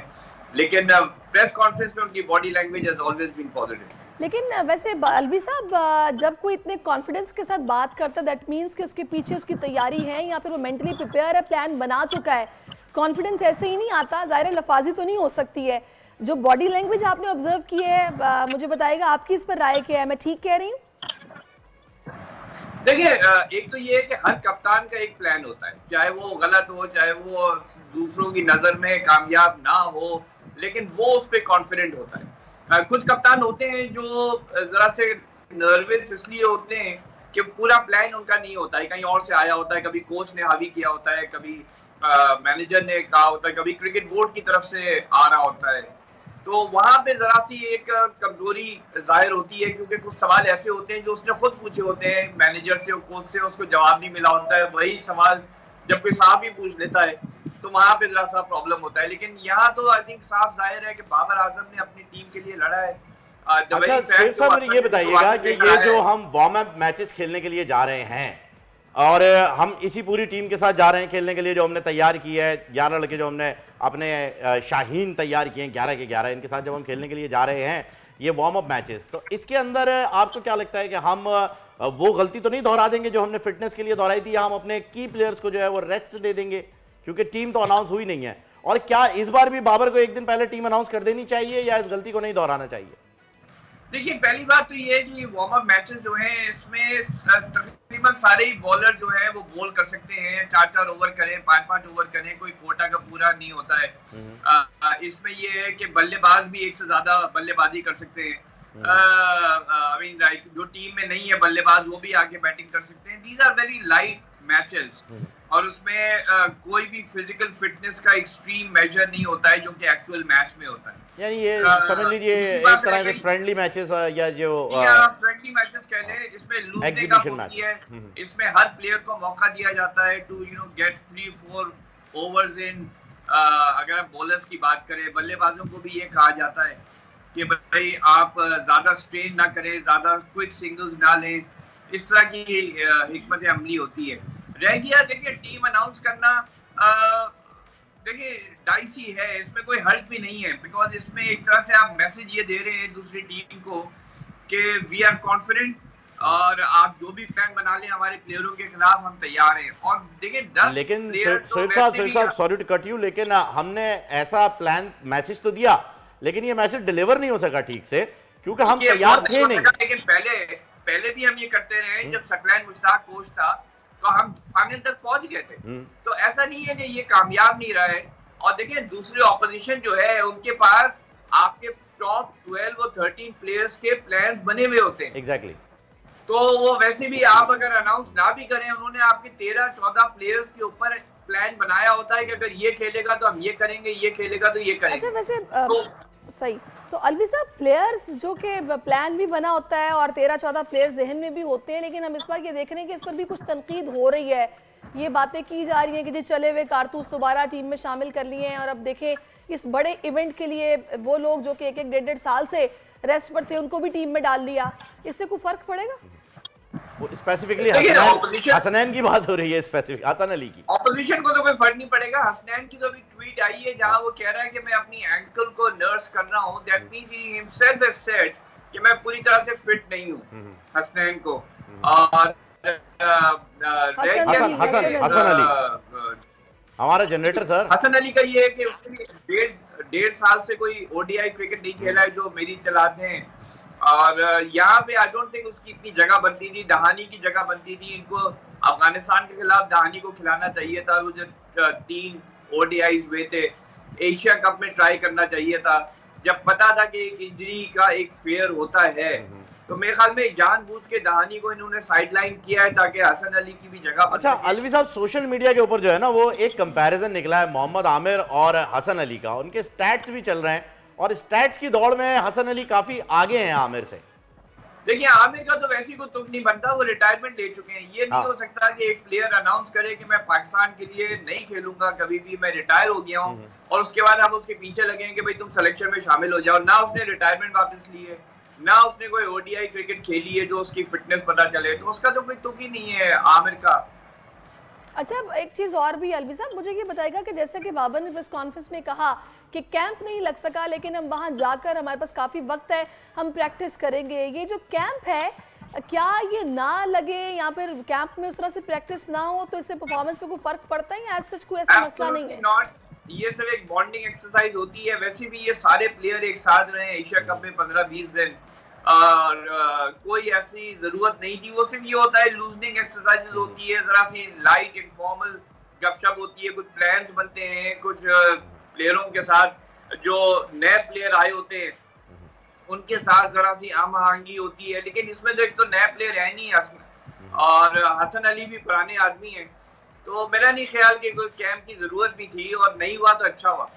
लेकिन प्रेस कॉन्फ्रेंस में उनकी body language has always been positive. लेकिन वैसे अलवी साहब, जब कोई इतने कॉन्फिडेंस के साथ बात करता है, दैट मीन्स कि उसके पीछे उसकी तैयारी है या फिर वो मेंटली प्रिपेयर है, प्लान बना चुका है। कॉन्फिडेंस ऐसे ही नहीं आता, ज़ाहिर लफाजी तो नहीं हो सकती है। जो बॉडी लैंग्वेज आपने ऑब्जर्व की है, मुझे बताइएगा आपकी इस पर राय क्या है? मैं ठीक कह रही हूँ? देखिए, एक तो ये है कि हर कप्तान का एक प्लान होता है, चाहे वो गलत हो, चाहे वो दूसरों की नज़र में कामयाब ना हो, लेकिन वो उस पर कॉन्फिडेंट होता है। कुछ कप्तान होते हैं जो ज़रा से नर्वस इसलिए होते हैं कि पूरा प्लान उनका नहीं होता है, कहीं और से आया होता है, कभी कोच ने हावी किया होता है, कभी मैनेजर ने कहा होता है, कभी क्रिकेट बोर्ड की तरफ से आ रहा होता है। तो वहां पे जरा सी एक कमजोरी जाहिर होती है, क्योंकि कुछ सवाल ऐसे होते हैं जो उसने खुद पूछे होते हैं मैनेजर से और कोच से, उसको जवाब नहीं मिला होता है। वही सवाल जब कोई साहब भी पूछ लेता है तो वहां पे जरा सा प्रॉब्लम होता है। लेकिन यहाँ तो आई थिंक साफ जाहिर है कि बाबर आजम ने अपनी टीम के लिए लड़ा है। अच्छा सिर्फ साहब, मुझे ये बताइएगा कि ये जो हम वार्म अप मैचेस खेलने के लिए जा रहे हैं और हम इसी पूरी टीम के साथ जा रहे हैं खेलने के लिए, जो हमने तैयार की है 11 लड़के जो हमने अपने शाहीन तैयार किए हैं 11 के 11, इनके साथ जब हम खेलने के लिए जा रहे हैं, ये वार्म अप मैचेस, तो इसके अंदर आपको क्या लगता है कि हम वो गलती तो नहीं दोहरा देंगे जो हमने फिटनेस के लिए दोहराई थी, या हम अपने की प्लेयर्स को जो है वो रेस्ट दे देंगे क्योंकि टीम तो अनाउंस हुई नहीं है? और क्या इस बार भी बाबर को एक दिन पहले टीम अनाउंस कर देनी चाहिए या इस गलती को नहीं दोहराना चाहिए? देखिए, पहली बात तो ये है कि वार्म अप मैचेस जो हैं इसमें तकरीबन सारे ही बॉलर जो है वो बॉल कर सकते हैं, 4-4 ओवर करें, 5-5 ओवर करें, कोई कोटा का पूरा नहीं होता है। इसमें ये है कि बल्लेबाज भी एक से ज्यादा बल्लेबाजी कर सकते हैं। आई मीन लाइक जो टीम में नहीं है बल्लेबाज वो भी आके बैटिंग कर सकते हैं। These are very light matches और उसमें कोई भी फिजिकल फिटनेस का एक्सट्रीम मेजर नहीं होता है जो कि एक्चुअल मैच में होता है। यानी ये समझ लीजिए एक तरह से फ्रेंडली मैचेस या जो फ्रेंडली मैचेस कह लें, इसमें लूजने का होती है, इसमें हर प्लेयर को मौका दिया जाता है टू गेट 3-4 ओवर्स इन। अगर हम बॉलर्स की बात करें, बल्लेबाजों को भी ये कहा जाता है कि भाई आप ज्यादा स्ट्रेन ना करें, ज्यादा क्विक सिंगल्स ना लें, इस तरह की हिकमत अमली होती है। रह गया देखिए टीम अनाउंस करना, देखिए डाइसी है, इसमें कोई हर्ज भी नहीं है, बिकॉज इसमें एक तरह से आप मैसेज ये दे रहे हैं दूसरी टीम को कि वी आर कॉन्फिडेंट और आप जो भी प्लान बना लें हमारे प्लेयरों के खिलाफ हम तैयार हैं। और देखिए 10 लेकिन सोहेब साहब सॉरी टू कट यू, लेकिन हमने ऐसा प्लान मैसेज तो दिया लेकिन ये मैसेज डिलीवर नहीं हो सका ठीक से क्योंकि हम तैयार थे नहीं। लेकिन पहले भी हम ये करते रहे, जब सकलैन मुश्ताक कोच था तो हम फाइनल तक पहुंच गए थे। तो ऐसा नहीं है कि ये कामयाब नहीं रहा है। और देखिए दूसरे ऑपोजिशन जो है उनके पास आपके टॉप 12 और 13 प्लेयर्स के प्लान्स बने हुए होते हैं। एग्जैक्टली। तो वो वैसे भी आप अगर अनाउंस ना भी करें, उन्होंने आपके 13-14 प्लेयर्स के ऊपर प्लान बनाया होता है कि अगर ये खेलेगा तो हम ये करेंगे, ये खेलेगा तो ये करेंगे। अच्छा वैसे सही तो अलवी साहब, प्लेयर्स जो कि प्लान भी बना होता है और 13-14 प्लेयर्स जहन में भी होते हैं, लेकिन हम इस बार ये देख रहे हैं कि इस पर भी कुछ तनकीद हो रही है, ये बातें की जा रही हैं कि जी चले हुए कारतूस दोबारा टीम में शामिल कर लिए हैं और अब देखें इस बड़े इवेंट के लिए वो लोग जो कि 1-1, 1.5 साल से रेस्ट पर थे उनको भी टीम में डाल लिया, इससे कोई फर्क पड़ेगा? वो स्पेसिफिकली हसनैन की बात हो रही है, स्पेसिफिक हसन अली की। ऑपोजिशन को तो कोई फर्क नहीं पड़ेगा। हसनैन की तो भी ट्वीट आई है जहां वो कह रहा है कि मैं अपनी एंकल को नर्स कर रहा हूं। That means he himself has said कि मैं पूरी तरह से फिट नहीं हूं हसनैन को। और हसन अली हमारा जनरेटर सर, हसन अली का ये है कि उसने 1.5 साल से कोई ओडीआई क्रिकेट नहीं खेला है जो मेरी चलाते हैं। और यहाँ पे आई डोंट थिंक उसकी इतनी जगह बनती थी, दहानी की जगह बनती थी। इनको अफगानिस्तान के खिलाफ दहानी को खिलाना चाहिए था, वो जो 3 ओडीआईज हुए थे। एशिया कप में ट्राई करना चाहिए था जब पता था कि इंजरी का एक फेयर होता है। तो मेरे ख्याल में जानबूझ के दहानी को इन्होंने साइडलाइन किया है ताकि हसन अली की भी जगह। अच्छा अलवी साहब, सोशल मीडिया के ऊपर जो है ना वो एक कंपैरिजन निकला है मोहम्मद आमिर और हसन अली का, उनके स्टैट्स भी चल रहे हैं और स्टैट्स की दौड़ में हसन अली काफी आगे हैं आमिर से। देखिए आमिर का तो वैसे ही कोई तुक नहीं बनता, वो रिटायरमेंट ले चुके हैं। ये नहीं हो सकता कि एक प्लेयर अनाउंस करे कि मैं पाकिस्तान के लिए नहीं खेलूंगा कभी भी, मैं रिटायर हो गया हूँ, और उसके बाद आप उसके पीछे लगे कि भाई तुम सिलेक्शन में शामिल हो जाओ। ना उसने रिटायरमेंट वापस ली है, ना उसने कोई ओडीआई क्रिकेट खेली है जो उसकी फिटनेस पता चले, तो उसका तो कोई तुक ही नहीं है आमिर का। अच्छा एक चीज़ और भी अलवी साहब, मुझे ये बताएगा कि जैसे कि बाबर ने प्रेस कॉन्फ्रेंस में कहा कि कैंप नहीं लग सका लेकिन हम वहां जाकर हमारे पास काफ़ी वक्त है, हम प्रैक्टिस करेंगे। ये जो कैंप है क्या ये ना लगे या फिर कैंप में उस तरह से प्रैक्टिस ना हो तो इससे परफॉर्मेंस पे कोई फर्क पड़ता है या सच कोई ऐसा मसला नहीं है? ये सिर्फ एक बॉन्डिंग एक्सरसाइज होती है। वैसे भी ये सारे प्लेयर एक साथ रहे एशिया कप में 15-20 दिन और कोई ऐसी जरूरत नहीं थी। वो सिर्फ ये होता है लूजनिंग एक्सरसाइजेज होती है, जरा सी लाइट इनफॉर्मल गपशप होती है, कुछ प्लान्स बनते हैं कुछ प्लेयरों के साथ, जो नए प्लेयर आए होते हैं उनके साथ जरा सी आमहंगी होती है। लेकिन इसमें जो एक तो नए प्लेयर है नहीं हसन, और हसन अली भी पुराने आदमी हैं, तो मेरा नहीं ख्याल कि कोई कैंप की जरूरत भी थी, और नहीं हुआ तो अच्छा हुआ।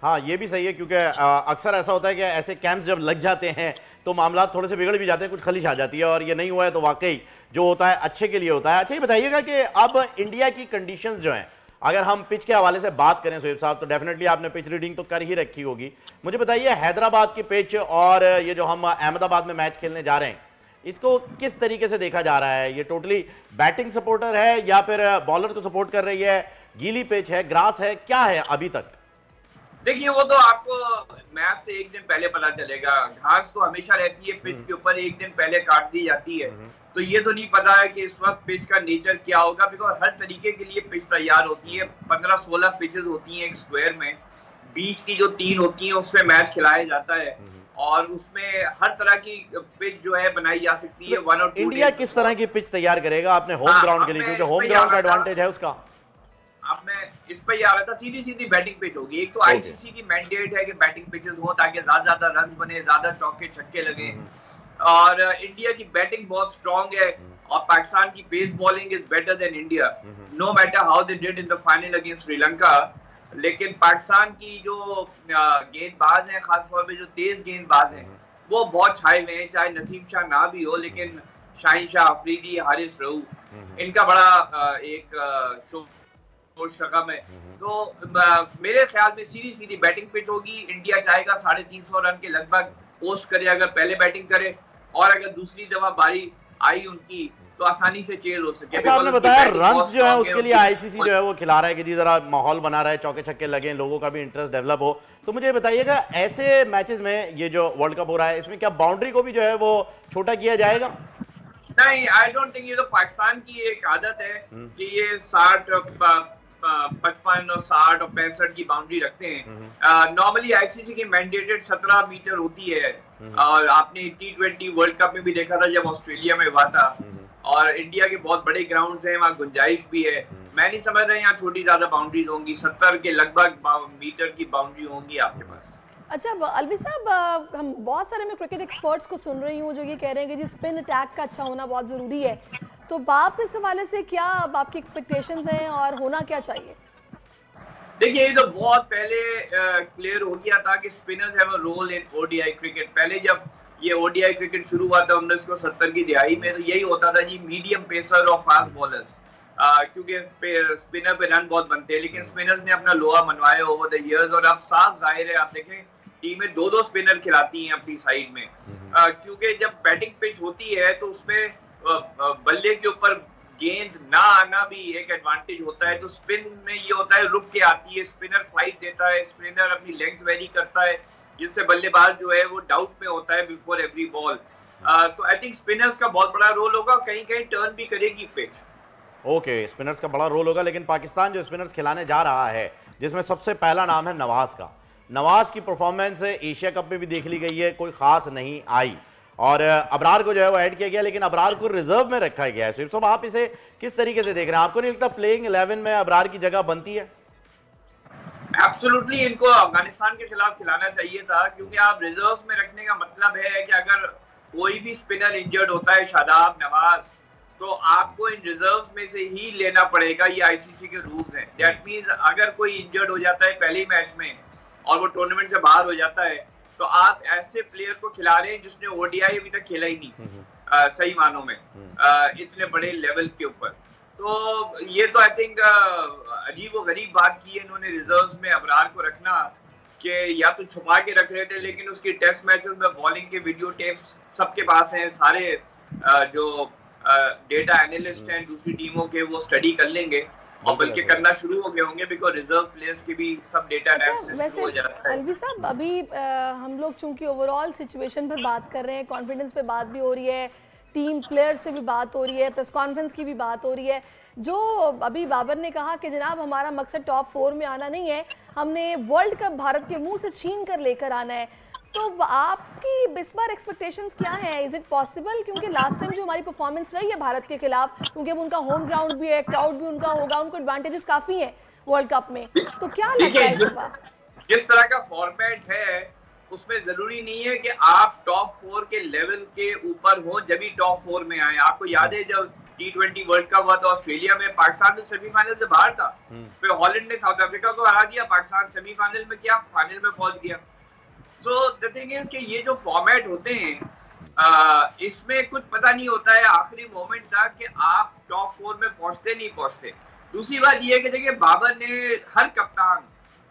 हाँ ये भी सही है क्योंकि अक्सर ऐसा होता है कि ऐसे कैंप्स जब लग जाते हैं तो मामला थोड़े से बिगड़ भी जाते हैं, कुछ खलिश आ जाती है, और ये नहीं हुआ है तो वाकई जो होता है अच्छे के लिए होता है। अच्छा ये बताइएगा कि अब इंडिया की कंडीशंस जो हैं, अगर हम पिच के हवाले से बात करें सोहेब साहब, तो डेफिनेटली आपने पिच रीडिंग तो कर ही रखी होगी। मुझे बताइए हैदराबाद की पिच और ये जो हम अहमदाबाद में मैच खेलने जा रहे हैं, इसको किस तरीके से देखा जा रहा है? ये टोटली बैटिंग सपोर्टर है या फिर बॉलर को सपोर्ट कर रही है? गीली पिच है, ग्रास है, क्या है अभी तक? देखिए वो तो आपको मैच से एक दिन पहले पता चलेगा। घास तो हमेशा रहती है पिच के ऊपर, एक दिन पहले काट दी जाती है। तो ये तो नहीं पता है कि इस वक्त पिच का नेचर क्या होगा, बिकॉज हर तरीके के लिए पिच तैयार होती है। 15-16 पिचेस होती हैं एक स्क्वायर में, बीच की जो 3 होती हैं उसमें मैच खिलाया जाता है और उसमें हर तरह की पिच जो है बनाई जा सकती है। 1 और 2 इंडिया किस तरह की पिच तैयार करेगा आपने होम ग्राउंड के लिए, क्योंकि होम ग्राउंड का एडवांटेज है उसका? अब मैं इस पर आ रहा था, सीधी बैटिंग पिच होगी। एक तो आईसीसी की मैंडेट है कि बैटिंग पिचेस हो ताकि ज्यादा रन बने, ज्यादा चौके छक्के लगे। और इंडिया की बैटिंग बहुत स्ट्रांग है और पाकिस्तान की pace bowling is better than India, no matter how they did in the final against Sri Lanka. लेकिन पाकिस्तान की जो गेंदबाज हैं, खासतौर पे जो तेज गेंदबाज हैं, वो बहुत छाए हुए हैं। चाहे नसीम शाह ना भी हो, लेकिन शाहीन शाह अफरीदी, हारिस रऊफ, इनका बड़ा एक रकम है। तो मेरे ख्याल में सीधी बैटिंग पिच होगी। इंडिया चाहेगा 350 रन के लगभग पोस्ट करे अगर पहले बैटिंग करे, और अगर दूसरी दफा बारी आई उनकी तो आसानी से चेज हो सके। अच्छा, आपने बताया रन्स जो है उसके लिए आईसीसी जो है वो खिला रहा है कि जी जरा माहौल बना रहा है, चौके छक्के लगे, लोगों का भी इंटरेस्ट डेवलप हो। तो मुझे बताइएगा ऐसे मैचेस में, ये जो वर्ल्ड कप हो रहा है, इसमें क्या बाउंड्री को भी जो है वो छोटा किया जाएगा? नहीं, आई डोंट थिंक। ये तो पाकिस्तान की एक आदत है कि ये 55 और 60 और 65 की बाउंड्री रखते हैं। नॉर्मली आईसीसी की मैंडेटेड 17 मीटर होती है। और आपने T20 वर्ल्ड कप में भी देखा था जब ऑस्ट्रेलिया में हुआ था। और इंडिया के बहुत बड़े ग्राउंड्स हैं, वहाँ गुंजाइश भी है। मैं नहीं समझ रहा यहाँ छोटी ज्यादा बाउंड्रीज होंगी। 70 के लगभग मीटर की बाउंड्री होंगी आपके पास। अच्छा अलवी साहब, हम बहुत सारे मैं क्रिकेट एक्सपर्ट्स को सुन रही हूँ जो ये कह रहे हैं कि जी स्पिन अटैक का अच्छा होना बहुत ज़रूरी है। तो आप इस हवाले से क्या आपकी एक्सपेक्टेशंस हैं और होना क्या चाहिए? देखिए, ये तो बहुत पहले क्लियर हो गया था कि spinners have a role in ODI cricket. पहले जब ये ओडीआई क्रिकेट शुरू हुआ था 1970 की दिहाई में, तो यही होता था जी, मीडियम पेसर और फास्ट बॉलर्स, क्योंकि स्पिनर पे रन बहुत बनते हैं। लेकिन स्पिनर्स ने अपना लोहा मनवाया ओवर द इयर्स, और अब साफ जाहिर है, आप देखें टीमें 2-2 स्पिनर खिलाती हैं अपनी साइड में, क्योंकि जब बैटिंग पिच होती है तो उसमें बल्ले के ऊपर गेंद ना आना भी एक एडवांटेज होता है। तो स्पिन में ये होता है रुक के आती है, स्पिनर फ्लाइट देता है, स्पिनर अपनी लेंथ वेरी करता है, जिससे बल्लेबाज जो है वो डाउट में होता है बिफोर एवरी बॉल। तो आई थिंक स्पिनर्स का बहुत बड़ा रोल होगा, कहीं टर्न भी करेगी पिच। ओके, स्पिनर्स का बड़ा रोल होगा। लेकिन पाकिस्तान जो स्पिनर्स खिलाने जा रहा है, जिसमें सबसे पहला नाम है नवाज का, नवाज की परफॉर्मेंस एशिया कप में भी देख ली गई है, कोई खास नहीं आई, और अबरार को जो है वो ऐड किया गया, लेकिन अबरार को रिजर्व में रखा गया है। तो आप इसे किस तरीके से देख रहे हैं? आपको नहीं लगता प्लेइंग 11 में अबरार की जगह बनती है? एब्सोल्युटली, इनको अफगानिस्तान के खिलाफ खिलाना चाहिए था, क्योंकि आप रिजर्व में रखने का मतलब है कि अगर कोई भी स्पिनर इंजर्ड होता है, शादाब, नवाज, तो आपको इन रिजर्व्स में से ही लेना पड़ेगा। ये आईसीसी के रूल्स हैं। दैट मींस अगर कोई इंजर्ड हो जाता है पहले ही मैच में और वो टूर्नामेंट से बाहर हो जाता है, तो आप ऐसे प्लेयर को खिला रहे हैं जिसने ओडीआई अभी तक खेला ही नहीं, सही मानों में, इतने बड़े लेवल के ऊपर। तो ये तो आई थिंक अजीब व गरीब बात की है इन्होंने रिजर्व्स में अबरार को रखना, कि या तो छुपा के रख रहे थे, लेकिन उसकी टेस्ट मैचेस में बॉलिंग के वीडियो टेप्स सबके पास हैं। सारे जो डेटा एनालिस्ट हैं दूसरी टीमों के, वो स्टडी कर लेंगे और बल्कि करना शुरू हो गए होंगे, बिकॉज़ रिजर्व प्लेयर्स के भी सब डेटा एनालिसिस हो जाता है। अलवी साहब, अभी हम लोग चूंकि ओवरऑल सिचुएशन पर बात कर रहे हैं, कॉन्फिडेंस पे बात भी हो रही है, टीम प्लेयर्स पे भी बात हो रही है, प्रेस कॉन्फ्रेंस की भी बात हो रही है। जो अभी बाबर ने कहा कि जनाब हमारा मकसद टॉप 4 में आना नहीं है, हमने वर्ल्ड कप भारत के मुंह से छीन कर लेकर आना है। तो आपकी इस बार एक्सपेक्टेशंस क्या है? Is it possible? क्योंकि लास्ट टाइम जो हमारी परफॉर्मेंस रही है भारत के खिलाफ, क्योंकि अब उनका होम ग्राउंड भी है, क्राउड भी उनका होगा, उनको एडवांटेजेस काफी हैं वर्ल्ड कप में। तो क्या लगता है इस बार? जिस तरह का फॉर्मेट है उसमें जरूरी नहीं है कि आप टॉप 4 के लेवल के ऊपर हो जब भी टॉप 4 में आए। आपको याद है जब T20 वर्ल्ड कप हुआ था ऑस्ट्रेलिया में, पाकिस्तान तो सेमीफाइनल से बाहर था, फिर हॉलैंड ने साउथ अफ्रीका को हरा दिया, पाकिस्तान सेमीफाइनल में किया, फाइनल में पहुंच गया। So the thing is कि ये जो फॉर्मेट होते हैं इसमें कुछ पता नहीं होता है आखिरी मोमेंट तक कि आप टॉप 4 में पहुंचते नहीं पहुंचते। दूसरी बात ये है कि देखिए बाबर ने, हर कप्तान,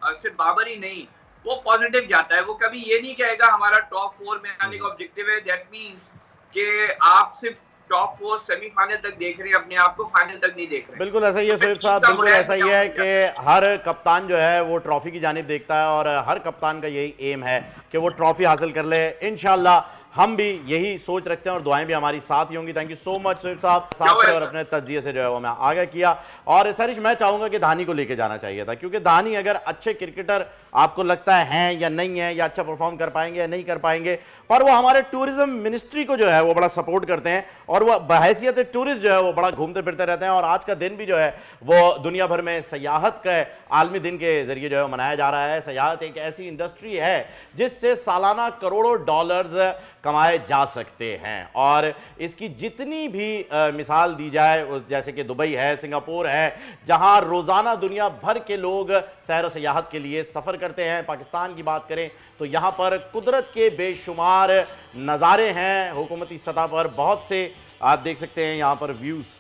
सिर्फ बाबर ही नहीं, वो पॉजिटिव जाता है। वो कभी ये नहीं कहेगा हमारा टॉप 4 में आने का ऑब्जेक्टिव है। दैट मींस कि आप सिर्फ टॉप 4 सेमीफाइनल तक देख रहे हैं अपने आप को, फाइनल तक नहीं देख रहे। बिल्कुल ऐसा ही है शोएब साहब, बिल्कुल ऐसा ही है कि हर कप्तान जो है वो ट्रॉफी की जानिब देखता है और हर कप्तान का यही एम है कि वो ट्रॉफी हासिल कर ले। इंशाल्लाह हम भी यही सोच रखते हैं और दुआएं भी हमारी साथ ही होंगी। Thank you so much Shoaib साहब, साथ और अपने तज्जिए से जो है वो मैं आगे किया। और सरिश, मैं चाहूंगा कि धानी को लेके जाना चाहिए था, क्योंकि धानी अगर अच्छे क्रिकेटर आपको लगता है हैं या नहीं है, या अच्छा परफॉर्म कर पाएंगे या नहीं कर पाएंगे, पर वो हमारे टूरिज्म मिनिस्ट्री को जो है वो बड़ा सपोर्ट करते हैं और वो बहैसियत टूरिस्ट जो है वो बड़ा घूमते फिरते रहते हैं। और आज का दिन भी जो है वो दुनिया भर में सयाहत के आलमी दिन के जरिए जो है मनाया जा रहा है। सयाहत एक ऐसी इंडस्ट्री है जिससे सालाना करोड़ों डॉलर्स कमाए जा सकते हैं और इसकी जितनी भी मिसाल दी जाए, जैसे कि दुबई है, सिंगापुर है, जहां रोजाना दुनिया भर के लोग सैर और सयाहत के लिए सफर करते हैं। पाकिस्तान की बात करें तो यहां पर कुदरत के बेशुमार नज़ारे हैं। हुकूमती सतह पर बहुत से आप देख सकते हैं यहां पर व्यूज़।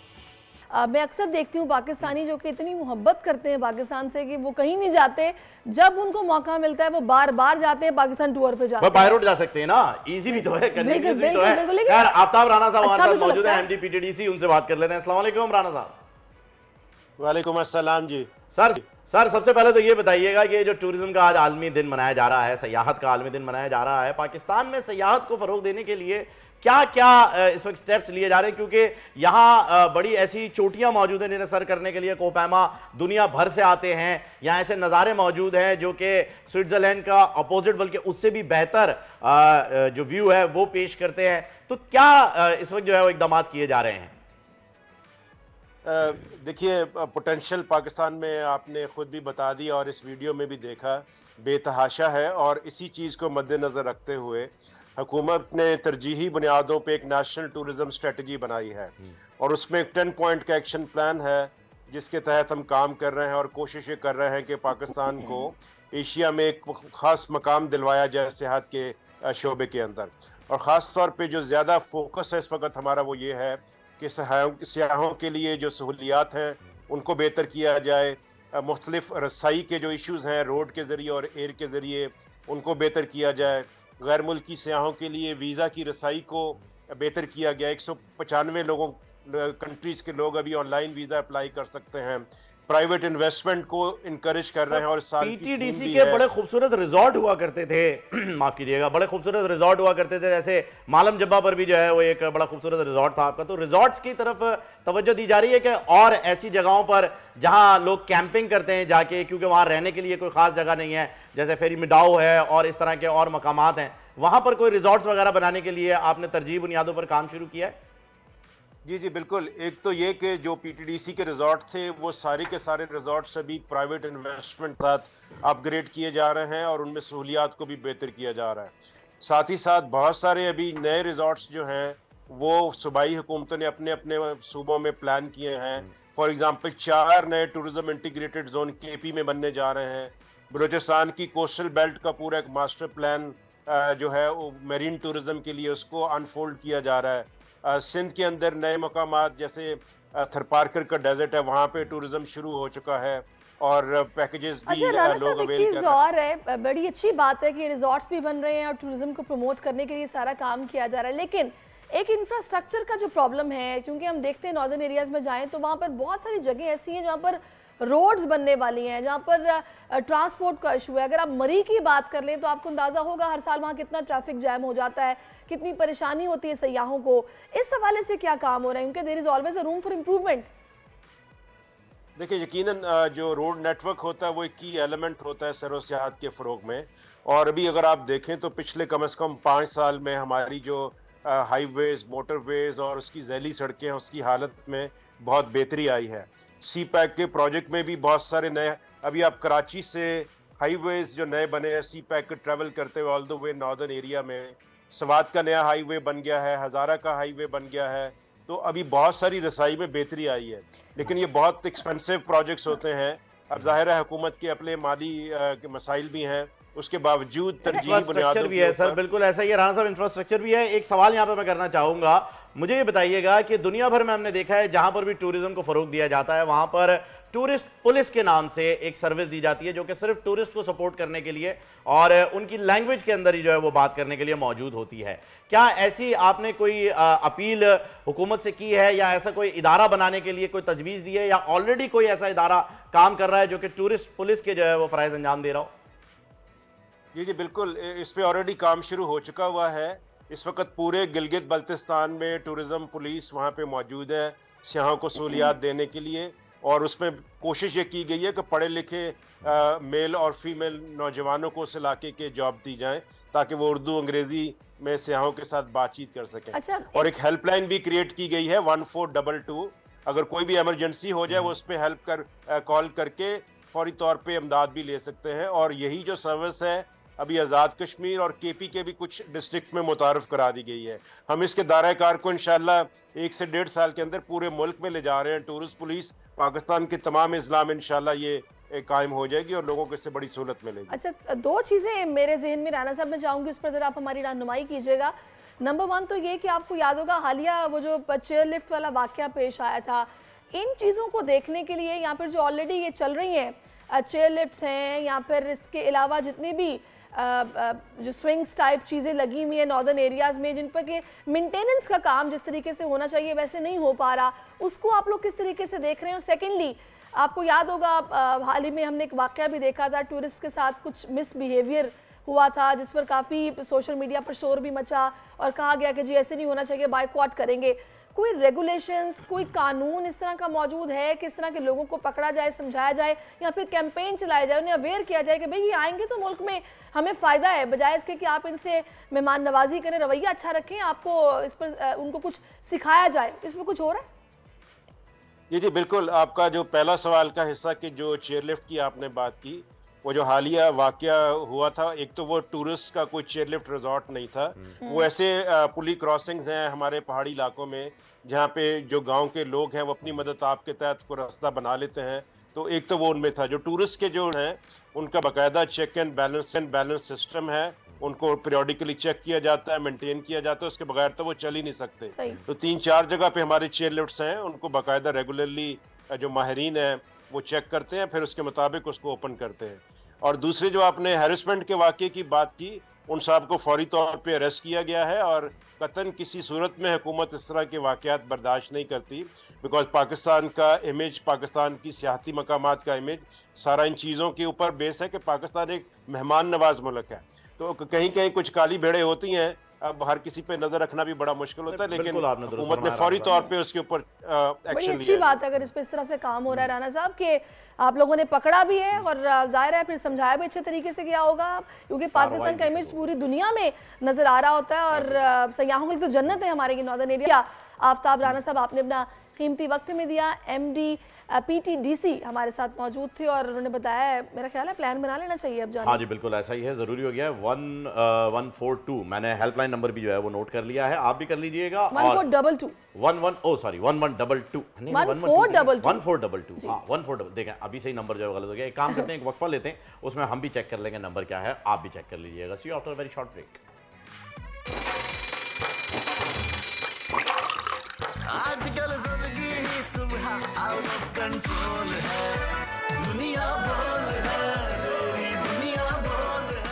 मैं अक्सर देखती हूँ पाकिस्तानी जो कि इतनी मोहब्बत करते हैं पाकिस्तान से कि वो कहीं नहीं जाते, जब उनको मौका मिलता है वो बार बार जाते हैं, पाकिस्तान टूर पे जाते हैं। बाय रोड जा सकते हैं ना, इजी भी तो है, कन्वीनियंस भी तो है। यार आफ्ताब राना साहब हमारे साथ मौजूद हैं, एमडी पीटीडीसी, उनसे बात कर लेते हैं। अस्सलाम वालेकुम राना साहब। वालेकुम अस्सलाम जी। सर सबसे पहले तो ये बताइएगा कि जो टूरिज्म का आज आलमी दिन मनाया जा रहा है, सयाहत का आलमी दिन मनाया जा रहा है, पाकिस्तान में सयाहत को फरोग देने के लिए क्या क्या इस वक्त स्टेप्स लिए जा रहे हैं? क्योंकि यहाँ बड़ी ऐसी चोटियाँ मौजूद हैं जिन्हें सर करने के लिए कोहपैमा दुनिया भर से आते हैं। यहाँ ऐसे नज़ारे मौजूद हैं जो कि स्विट्ज़रलैंड का अपोजिट बल्कि उससे भी बेहतर जो व्यू है वो पेश करते हैं। तो क्या इस वक्त जो है वो इकदाम किए जा रहे हैं? देखिए, पोटेंशियल पाकिस्तान में आपने खुद भी बता दिया और इस वीडियो में भी देखा, बेतहाशा है। और इसी चीज़ को मद्देनज़र रखते हुए हुकूमत ने तरजीही बुनियादों पे एक नेशनल टूरिज्म स्ट्रेटजी बनाई है और उसमें एक 10 पॉइंट का एक्शन प्लान है जिसके तहत हम काम कर रहे हैं और कोशिशें कर रहे हैं कि पाकिस्तान को एशिया में एक ख़ास मकाम दिलवाया जाए सेहत के शोबे के अंदर। और ख़ास तौर पे जो ज़्यादा फोकस है इस वक्त हमारा वो ये है कि सयाहों के लिए जो सहूलियात हैं उनको बेहतर किया जाए, मुख्तलिफ रसाई के जो इश्यूज़ हैं रोड के ज़रिए और एयर के ज़रिए उनको बेहतर किया जाए। गैर मुल्की सयाहों के लिए वीज़ा की रसाई को बेहतर किया गया। 195 लोगों कंट्रीज़ के लोग अभी ऑनलाइन वीज़ा अप्लाई कर सकते हैं। प्राइवेट इन्वेस्टमेंट को इनकरेज कर रहे हैं। और पीटीडीसी के बड़े खूबसूरत रिजॉर्ट हुआ करते थे माफ कीजिएगा, बड़े खूबसूरत रिजॉर्ट हुआ करते थे, जैसे मालम जब्बा पर भी जो है वो एक बड़ा खूबसूरत रिजॉर्ट था आपका। तो रिजॉर्ट्स की तरफ तवज्जो दी जा रही है कि और ऐसी जगहों पर जहां लोग कैंपिंग करते हैं जाके, क्योंकि वहां रहने के लिए कोई खास जगह नहीं है, जैसे फेरी मिडाओ है और इस तरह के और मकामात हैं, वहां पर कोई रिजॉर्ट्स वगैरह बनाने के लिए आपने तरजीह बुनियादों पर काम शुरू किया है? जी जी बिल्कुल। एक तो ये कि जो पीटीडीसी के रिजॉर्ट थे वो सारे के सारे रिजॉर्ट्स अभी प्राइवेट इन्वेस्टमेंट के साथ अपग्रेड किए जा रहे हैं और उनमें सहूलियात को भी बेहतर किया जा रहा है। साथ ही साथ बहुत सारे अभी नए रिजॉर्ट्स जो हैं वो सूबाई हुकूमतों ने अपने अपने सूबों में प्लान किए हैं। फॉर एग्जांपल 4 नए टूरिज्म इंटीग्रेटेड जोन केपी में बनने जा रहे हैं। बलूचिस्तान की कोस्टल बेल्ट का पूरा एक मास्टर प्लान जो है वो मेरीन टूरिज्म के लिए उसको अनफोल्ड किया जा रहा है। सिंध के अंदर नए मकामात जैसे थरपारकर का डेजर्ट है, वहाँ पे टूरिज्म शुरू हो चुका है और पैकेजेस भी लोग अवेल कर रहे हैं। और है, बड़ी अच्छी बात है कि रिजॉर्ट्स भी बन रहे हैं और टूरिज्म को प्रमोट करने के लिए सारा काम किया जा रहा है, लेकिन एक इंफ्रास्ट्रक्चर का जो प्रॉब्लम है, क्योंकि हम देखते हैं नॉर्दर्न एरियाज में जाएं तो वहाँ पर बहुत सारी जगह ऐसी हैं जहाँ पर रोड्स बनने वाली हैं, जहाँ पर ट्रांसपोर्ट का इशू है। अगर आप मरी की बात कर लें तो आपको अंदाजा होगा हर साल वहाँ कितना ट्रैफिक जैम हो जाता है, कितनी परेशानी होती है सयाहों को। इस हवाले से क्या काम हो रहा है, क्योंकि there is always a room for improvement. देखिए, यकीनन जो रोड नेटवर्क होता है वो एक की एलिमेंट होता है सैर सियाहत के फ़रोग में। और अभी अगर आप देखें तो पिछले कम से कम 5 साल में हमारी जो हाईवेज, मोटरवेज और उसकी जैली सड़कें हैं उसकी हालत में बहुत बेहतरी आई है। सी पैक के प्रोजेक्ट में भी बहुत सारे नए, अभी आप कराची से हाईवेज जो नए बने हैं सी पैक के ट्रैवल करते हुए all the way northern area में, सवात का नया हाईवे बन गया है, हज़ारा का हाईवे बन गया है। तो अभी बहुत सारी रसाई में बेहतरी आई है, लेकिन ये बहुत एक्सपेंसिव प्रोजेक्ट्स होते हैं। अब जाहिर है हुकूमत के अपने माली के मसाइल भी हैं, उसके बावजूद तरजीही बुनियादों भी है। सर बिल्कुल ऐसा ही है राणा साहब, इंफ्रास्ट्रक्चर भी है। एक सवाल यहाँ पे मैं करना चाहूँगा, मुझे ये बताइएगा कि दुनिया भर में हमने देखा है जहाँ पर भी टूरिज्म को फ़रोग दिया जाता है वहाँ पर टूरिस्ट पुलिस के नाम से एक सर्विस दी जाती है जो कि सिर्फ टूरिस्ट को सपोर्ट करने के लिए और उनकी लैंग्वेज के अंदर ही जो है वो बात करने के लिए मौजूद होती है। क्या ऐसी आपने कोई अपील हुकूमत से की है या ऐसा कोई इदारा बनाने के लिए कोई तजवीज़ दी है या ऑलरेडी कोई ऐसा इदारा काम कर रहा है जो कि टूरिस्ट पुलिस के जो है वो फ़राइज़ अंजाम दे रहा हो? जी बिल्कुल, इस पे ऑलरेडी काम शुरू हो चुका हुआ है। इस वक्त पूरे गिलगित बल्तिस्तान में टूरिज़्म पुलिस वहाँ पे मौजूद है सियाहों को सहूलियात देने के लिए, और उसमें कोशिश ये की गई है कि पढ़े लिखे मेल और फीमेल नौजवानों को उस इलाके के जॉब दी जाए ताकि वो उर्दू अंग्रेज़ी में सियाहों के साथ बातचीत कर सकें। अच्छा, और एक हेल्पलाइन भी क्रिएट की गई है 1422, अगर कोई भी इमरजेंसी हो जाए वो उस पर हेल्प कर कॉल करके फौरी तौर पे इमदाद भी ले सकते हैं। और यही जो सर्विस है अभी आज़ाद कश्मीर और केपी के भी कुछ डिस्ट्रिक्ट में मुतारफ़ करा दी गई है। हम इसके दायरे कार को इंशाल्लाह 1 से 1.5 साल के अंदर पूरे मुल्क में ले जा रहे हैं। टूरिस्ट पुलिस पाकिस्तान के तमाम अजला में इंशाल्लाह ये कायम हो जाएगी और लोगों को इससे बड़ी सहूलत मिलेगी। अच्छा, 2 चीज़ें मेरे जहन में राना साहब, मैं चाहूँगी उस पर ज़रा आप हमारी रहनुमाई कीजिएगा। नंबर 1 तो ये कि आपको याद होगा हालिया वो जो चेयर लिफ्ट वाला वाक़या पेश आया था, इन चीज़ों को देखने के लिए यहाँ पर जो ऑलरेडी ये चल रही हैं चेयर लिफ्ट्स हैं या फिर इसके अलावा जितनी भी जो स्विंग्स टाइप चीज़ें लगी हुई हैं नॉर्दर्न एरियाज़ में, जिन पर कि मेंटेनेंस का काम जिस तरीके से होना चाहिए वैसे नहीं हो पा रहा, उसको आप लोग किस तरीके से देख रहे हैं? और सेकेंडली, आपको याद होगा हाल ही में हमने एक वाक़या भी देखा था, टूरिस्ट के साथ कुछ मिसबिहेवियर हुआ था जिस पर काफ़ी सोशल मीडिया पर शोर भी मचा और कहा गया कि जी ऐसे नहीं होना चाहिए, बाइकआउट करेंगे। कोई रेगुलेशंस, कोई कानून इस तरह का मौजूद है कि इस तरह के लोगों को पकड़ा जाए, समझाया जाए या फिर कैंपेन चलाया जाए, उन्हें अवेयर किया जाए कि भाई ये आएंगे तो मुल्क में हमें फ़ायदा है, बजाय इसके कि आप इनसे मेहमान नवाजी करें, रवैया अच्छा रखें, आपको इस पर उनको कुछ सिखाया जाए? इसमें कुछ हो रहा है? जी बिल्कुल, आपका जो पहला सवाल का हिस्सा कि जो चेयर लिफ्ट की आपने बात की, वो जो हालिया वाकया हुआ था, एक तो वो टूरिस्ट का कोई चेयर लिफ्ट रिजॉर्ट नहीं था, वो ऐसे पुली क्रॉसिंग्स हैं हमारे पहाड़ी इलाकों में जहाँ पे जो गांव के लोग हैं वो अपनी मदद आपके तहत को रास्ता बना लेते हैं। तो एक तो वो उनमें था। जो टूरिस्ट के जो हैं उनका बाकायदा चेक एंड बैलेंस सिस्टम है, उनको पीरियडिकली चेक किया जाता है, मेंटेन किया जाता है, उसके बगैर तो वो चल ही नहीं सकते। तो 3-4 जगह पे हमारे चेयर लिफ्ट्स हैं, उनको बाकायदा रेगुलरली जो माहिरीन हैं वो चेक करते हैं, फिर उसके मुताबिक उसको ओपन करते हैं। और दूसरे जो आपने हैरेसमेंट के वाक़े की बात की, उन साहब को फौरी तौर पे अरेस्ट किया गया है और कतन किसी सूरत में हुकूमत इस तरह के वाक़यात बर्दाश्त नहीं करती, बिकॉज पाकिस्तान का इमेज, पाकिस्तान की सियाहती मकामात का इमेज सारा इन चीज़ों के ऊपर बेस है कि पाकिस्तान एक मेहमान नवाज मुल्क है। तो कहीं कहीं कुछ काली भेड़ें होती हैं, अब हर किसी पे नजर रखना भी बड़ा मुश्किल होता है, लेकिन हुकूमत ने फौरी तौर पे उसके ऊपर एक्शन लिया। अच्छी बात है अगर इस पे इस तरह से काम हो रहा है राना साहब कि आप लोगों ने पकड़ा भी है और जाहिर है फिर समझाया भी अच्छे तरीके से गया होगा, क्योंकि पाकिस्तान का इमेज पूरी दुनिया में नजर आ रहा होता है और सयाहों के लिए तो जन्नत है हमारे नॉर्दर्न एरिया। आफ्ताब राना साहब, आपने अपना कीमती वक्त में दिया। MD PTDC हमारे साथ मौजूद थे और उन्होंने बताया, मेरा ख्याल है प्लान बना लेना चाहिए अब जाने। हाँ जी बिल्कुल ऐसा ही है, ज़रूरी हो गया है। 1142 मैंने हेल्पलाइन नंबर भी जो है वो नोट कर लिया है, आप भी कर लीजिएगा। 1422 1122 1422 हाँ 1422 देखें अभी सही नंबर जो है गलत हो गया। एक काम करते हैं, एक वक्फा लेते हैं, उसमें हम भी चेक कर लेंगे नंबर क्या है, आप भी चेक कर लीजिएगा। See you after very short break. आजकल जिंदगी ही सुबह आउट ऑफ कंट्रोल है, दुनिया बोल है, मेरी दुनिया बोल है।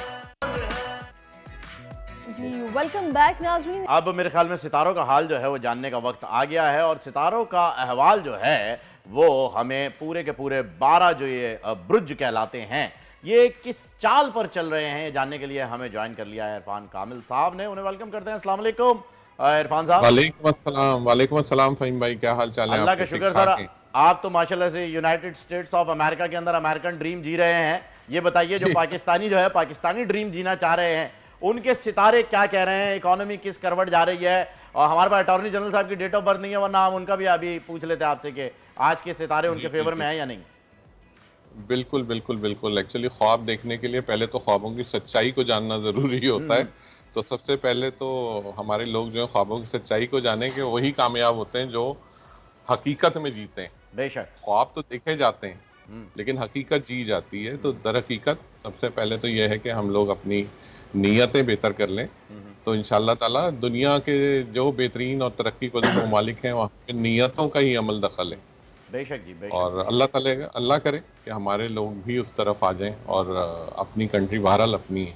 जी वेलकम बैक नाज़रीन। अब मेरे ख्याल में सितारों का हाल जो है वो जानने का वक्त आ गया है और सितारों का अहवाल जो है वो हमें पूरे के पूरे 12 जो ये ब्रुज कहलाते हैं ये किस चाल पर चल रहे हैं जानने के लिए हमें ज्वाइन कर लिया है इरफान कामिल साहब ने। उन्हें वेलकम करते हैं। अस्सलाम वालेकुम इरफान साहब। वालेकुम अस्सलाम फ़हीम भाई, क्या हाल चाल है? अल्लाह का शुक्र सर, आप तो माशाल्लाह से यूनाइटेड स्टेट्स ऑफ अमेरिका के अंदर अमेरिकन ड्रीम जी रहे हैं। ये बताइए जो पाकिस्तानी जो है पाकिस्तानी ड्रीम जीना चाह रहे हैं उनके सितारे क्या कह रहे हैं, इकोनॉमी किस करवट जा रही है? और हमारे पास अटॉर्नी जनरल साहब की डेट ऑफ बर्थ नहीं है, वरना हम उनका भी अभी पूछ लेते हैं आपसे कि आज के सितारे उनके फेवर में हैं या नहीं। बिल्कुल बिल्कुल बिल्कुल। एक्चुअली ख्वाब देखने के लिए पहले तो ख्वाबों की सच्चाई को जानना जरूरी होता है। तो सबसे पहले तो हमारे लोग जो है ख्वाबों की सच्चाई को जाने के वही कामयाब होते हैं जो हकीकत में जीते हैं। बेशक ख्वाब तो देखे जाते हैं लेकिन हकीकत जी जाती है। तो दर हकीकत सबसे पहले तो यह है कि हम लोग अपनी नीयतें बेहतर कर लें, तो इंशाअल्लाह ताला दुनिया के जो बेहतरीन और तरक्की पसंद ममालिक हैं वहाँ पे नीयतों का ही अमल दखल है। बेशक जी, बेशक। और अल्लाह करे कि हमारे लोग भी उस तरफ आ जाएं और अपनी कंट्री बहरहाल अपनी है,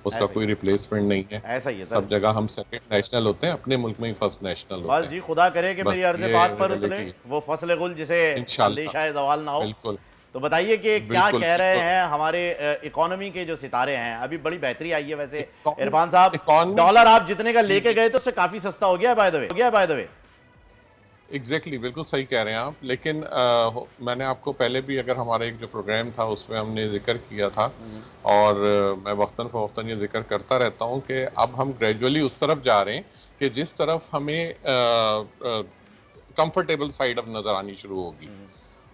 उसका कोई रिप्लेसमेंट नहीं है। ऐसा ही है सब जगह हम सेकंड नेशनल होते हैं, अपने मुल्क में ही फर्स्ट नेशनल होते हैं। बस जी, खुदा करे कि मेरी अर्ज़ बात पर उतरे वो फसल गुल जिसे अंदेशा है ज़वाल ना हो। बिल्कुल। तो बताइए कि क्या कह रहे हैं हमारे इकोनॉमी के जो सितारे हैं। अभी बड़ी बेहतरी आई है वैसे इरफान साहब, डॉलर आप जितने का लेके गए तो उससे काफी सस्ता हो गया बाय द वे। एग्जैक्टली, बिल्कुल सही कह रहे हैं आप। लेकिन मैंने आपको पहले भी अगर हमारा एक जो प्रोग्राम था उसमें हमने जिक्र किया था और मैं वक्तन फ़वक्तन ये जिक्र करता रहता हूँ कि अब हम ग्रेजुअली उस तरफ जा रहे हैं कि जिस तरफ हमें कंफर्टेबल साइड अब नज़र आनी शुरू होगी।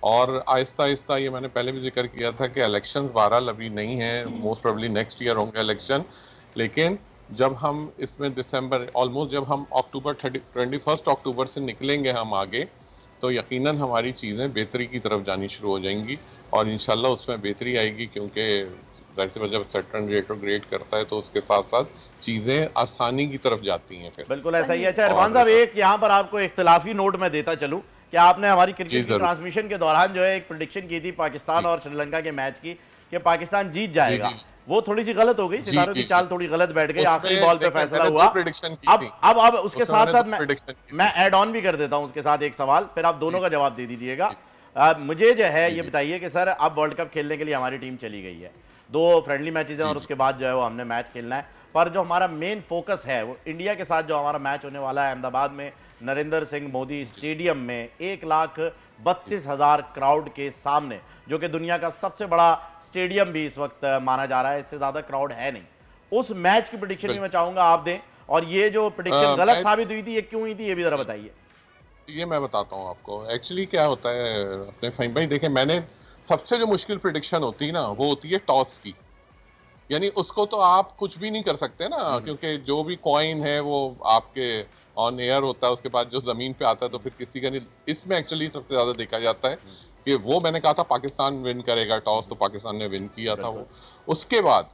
और आहिस्ता आहिस्ता, ये मैंने पहले भी जिक्र किया था कि इलेक्शन बहरहाल अभी नहीं है, मोस्ट प्रोबेबली नेक्स्ट ईयर होंगे इलेक्शन। लेकिन जब हम इसमें दिसंबर ऑलमोस्ट जब हम अक्टूबर 21 अक्टूबर से निकलेंगे हम आगे, तो यकीनन हमारी चीज़ें बेहतरी की तरफ जानी शुरू हो जाएंगी और इंशाल्लाह उसमें बेहतरी आएगी, क्योंकि जब सैटर्न रेट्रोग्रेड करता है तो उसके साथ साथ चीज़ें आसानी की तरफ जाती हैं। फिर बिल्कुल ऐसा ही है। अच्छा इरफान साहब, एक यहाँ पर आपको इख्तिलाफी नोट में देता चलूँ कि आपने हमारी क्रिकेट की ट्रांसमिशन के दौरान जो है एक प्रेडिक्शन की थी पाकिस्तान और श्रीलंका के मैच की कि पाकिस्तान जीत जाएगा। वो थोड़ी सी गलत हो गई, सितारों की चाल थोड़ी गलत बैठ गई, आखिरी बॉल पे फैसला हुआ। अब उसके साथ साथ मैं ऐड ऑन भी कर देता हूं उसके साथ एक सवाल, फिर आप दोनों का जवाब दे दीजिएगा। मुझे जो है ये बताइए कि सर अब वर्ल्ड कप खेलने के लिए हमारी टीम चली गई है, 2 फ्रेंडली मैचेज हैं और उसके बाद जो है वो हमने मैच खेलना है। पर जो हमारा मेन फोकस है वो इंडिया के साथ जो हमारा मैच होने वाला है अहमदाबाद में नरेंद्र सिंह मोदी स्टेडियम में 1,32,000 क्राउड के सामने, जो कि दुनिया का सबसे बड़ा स्टेडियम भी इस वक्त माना जा रहा है, इससे ज्यादा क्राउड है नहीं। उस मैच की प्रेडिक्शन भी मैं चाहूंगा आप दें, और ये जो प्रेडिक्शन गलत साबित हुई थी ये क्यों हुई थी ये भी जरा बताइए। ये मैं बताता हूँ आपको। एक्चुअली क्या होता है अपने फ़हीम भाई, देखें मैंने सबसे जो मुश्किल प्रेडिक्शन होती है ना वो होती है टॉस की, यानी उसको तो आप कुछ भी नहीं कर सकते ना, क्योंकि जो भी कॉइन है वो आपके ऑन एयर होता है, उसके बाद जो जमीन पे आता है तो फिर किसी का नहीं। इसमें एक्चुअली सबसे ज्यादा देखा जाता है कि वो मैंने कहा था पाकिस्तान विन करेगा टॉस, तो पाकिस्तान ने विन किया था वो। उसके बाद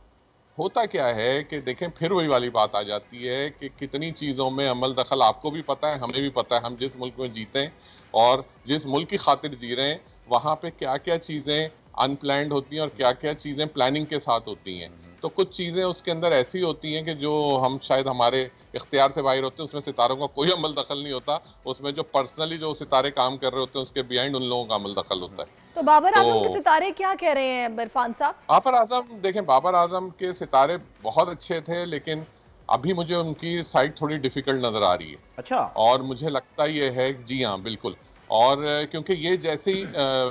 होता क्या है कि देखें फिर वही वाली बात आ जाती है कि कितनी चीज़ों में अमल दखल, आपको भी पता है हमें भी पता है, हम जिस मुल्क में जीते हैं और जिस मुल्क की खातिर जी रहे हैं वहाँ पे क्या क्या चीज़ें अनप्लैंड होती हैं और क्या क्या चीज़ें प्लानिंग के साथ होती हैं। तो कुछ चीज़ें उसके अंदर ऐसी होती हैं कि जो हम शायद हमारे इख्तियार से बाहर होते हैं, उसमें सितारों का कोई अमल दखल नहीं होता, उसमें जो पर्सनली जो सितारे काम कर रहे होते हैं उसके बिहाइंड उन लोगों का अमल दखल होता है। तो बाबर आजम के सितारे क्या कह रहे हैं इरफान साहब? बाबर आजम, देखें बाबर आजम के सितारे बहुत अच्छे थे, लेकिन अभी मुझे उनकी साइड थोड़ी डिफिकल्ट नजर आ रही है। अच्छा। और मुझे लगता ये है, जी हाँ बिल्कुल, और क्योंकि ये जैसे ही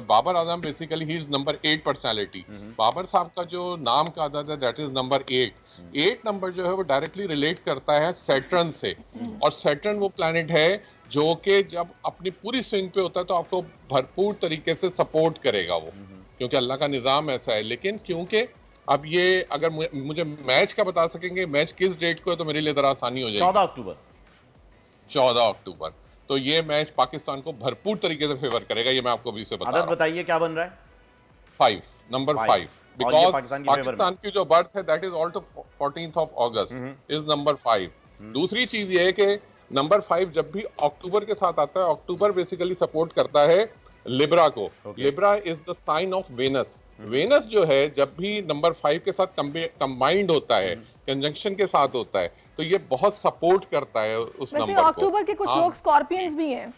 Babar Azam basically he is number 8 personality. Babar साहब का जो नाम का आदत है दैट इज नंबर 8 नंबर जो है वो डायरेक्टली रिलेट करता है सैटर्न से, और सैटर्न वो प्लैनेट है जो कि जब अपनी पूरी स्विंग पे होता है तो आपको भरपूर तरीके से सपोर्ट करेगा वो, क्योंकि अल्लाह का निज़ाम ऐसा है। लेकिन क्योंकि अब ये अगर मुझे मैच का बता सकेंगे, मैच किस डेट को है तो मेरे लिए जरा आसानी हो जाएगी। 14 अक्टूबर। तो ये मैच पाकिस्तान को भरपूर तरीके से फेवर करेगा, ये मैं आपको अभी से बता रहा हूं। बताइए क्या बन रहा है? 5 नंबर 5, बिकॉज पाकिस्तान की जो बर्थ है that is also 14 August is number 5। दूसरी चीज ये है कि नंबर 5 जब भी अक्टूबर के साथ आता है, अक्टूबर बेसिकली सपोर्ट करता है लिब्रा को। Libra is the sign of Venus. Venus जो है जब भी नंबर 5 के साथ कंबाइंड होता है, कंजंक्शन के साथ होता है, तो ये बहुत सपोर्ट करता है उस नंबर को। अक्टूबर के कुछ लोग स्कॉर्पियंस भी हैं।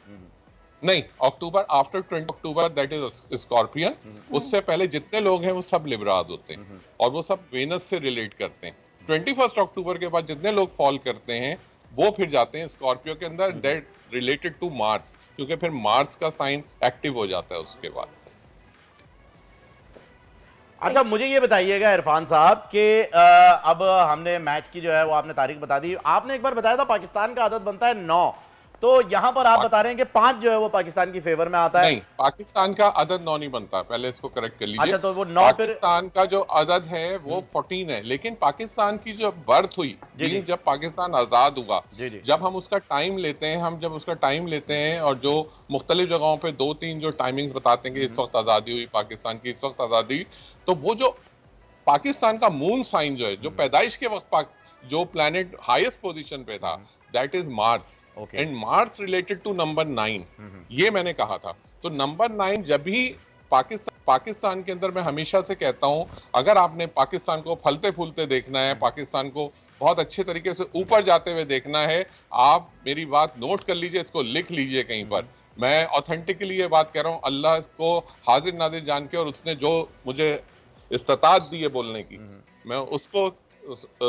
नहीं, October after 20 October that is scorpion. उससे पहले जितने लोग हैं वो सब लिब्राज होते हैं और वो सब वेनस से रिलेट करते हैं। 21 अक्टूबर के बाद जितने लोग फॉल करते हैं वो फिर जाते हैं स्कॉर्पियो के अंदर, दैट रिलेटेड टू मार्स, क्योंकि फिर मार्स का साइन एक्टिव हो जाता है उसके बाद। अच्छा, मुझे ये बताइएगा इरफान साहब कि अब हमने मैच की जो है वो आपने तारीख बता दी। आपने एक बार बताया था पाकिस्तान का आदत बनता है 9, तो यहाँ पर आप बता रहे हैं कि 5 जो है वो पाकिस्तान की फेवर में आता है। नहीं, पाकिस्तान का अदद 9 नहीं बनता, पहले इसको करेक्ट कर लीजिए। अच्छा, तो वो 9 पाकिस्तान का जो अदद है वो 14 है, लेकिन पाकिस्तान की जो बर्थ हुई जब पाकिस्तान आजाद हुआ, जब हम उसका टाइम लेते हैं, हम जब उसका टाइम लेते हैं और जो मुख्तलिफ जगहों पे 2-3 जो टाइमिंग बताते हैं कि इस वक्त आजादी हुई पाकिस्तान की, इस वक्त आजादी, तो वो जो पाकिस्तान का मून साइन जो है, जो पैदाइश के वक्त जो प्लैनेट हाईएस्ट पोजीशन पे था, that is Mars, and Mars related to number 9। ये मैंने कहा था तो नंबर 9 जब भी पाकिस्तान के अंदर, मैं हमेशा से कहता हूं, अगर आपने पाकिस्तान को फलते फूलते देखना है, पाकिस्तान को बहुत अच्छे तरीके से ऊपर जाते हुए देखना है, आप मेरी बात नोट कर लीजिए, इसको लिख लीजिए कहीं पर। मैं ऑथेंटिकली ये बात कह रहा हूं, अल्लाह को हाजिर नाजिर जान के, और उसने जो मुझे इस्तात दी है बोलने की, मैं उसको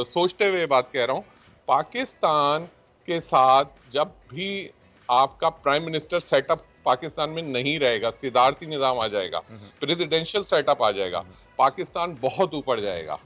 सोचते हुए बात कह रहा हूं। पाकिस्तान के साथ जब भी आपका प्राइम मिनिस्टर सेटअप पाकिस्तान में नहीं रहेगा, सिदारती निजाम आ जाएगा, प्रेसिडेंशियल सेटअप आ जाएगा, पाकिस्तान बहुत ऊपर जाएगा।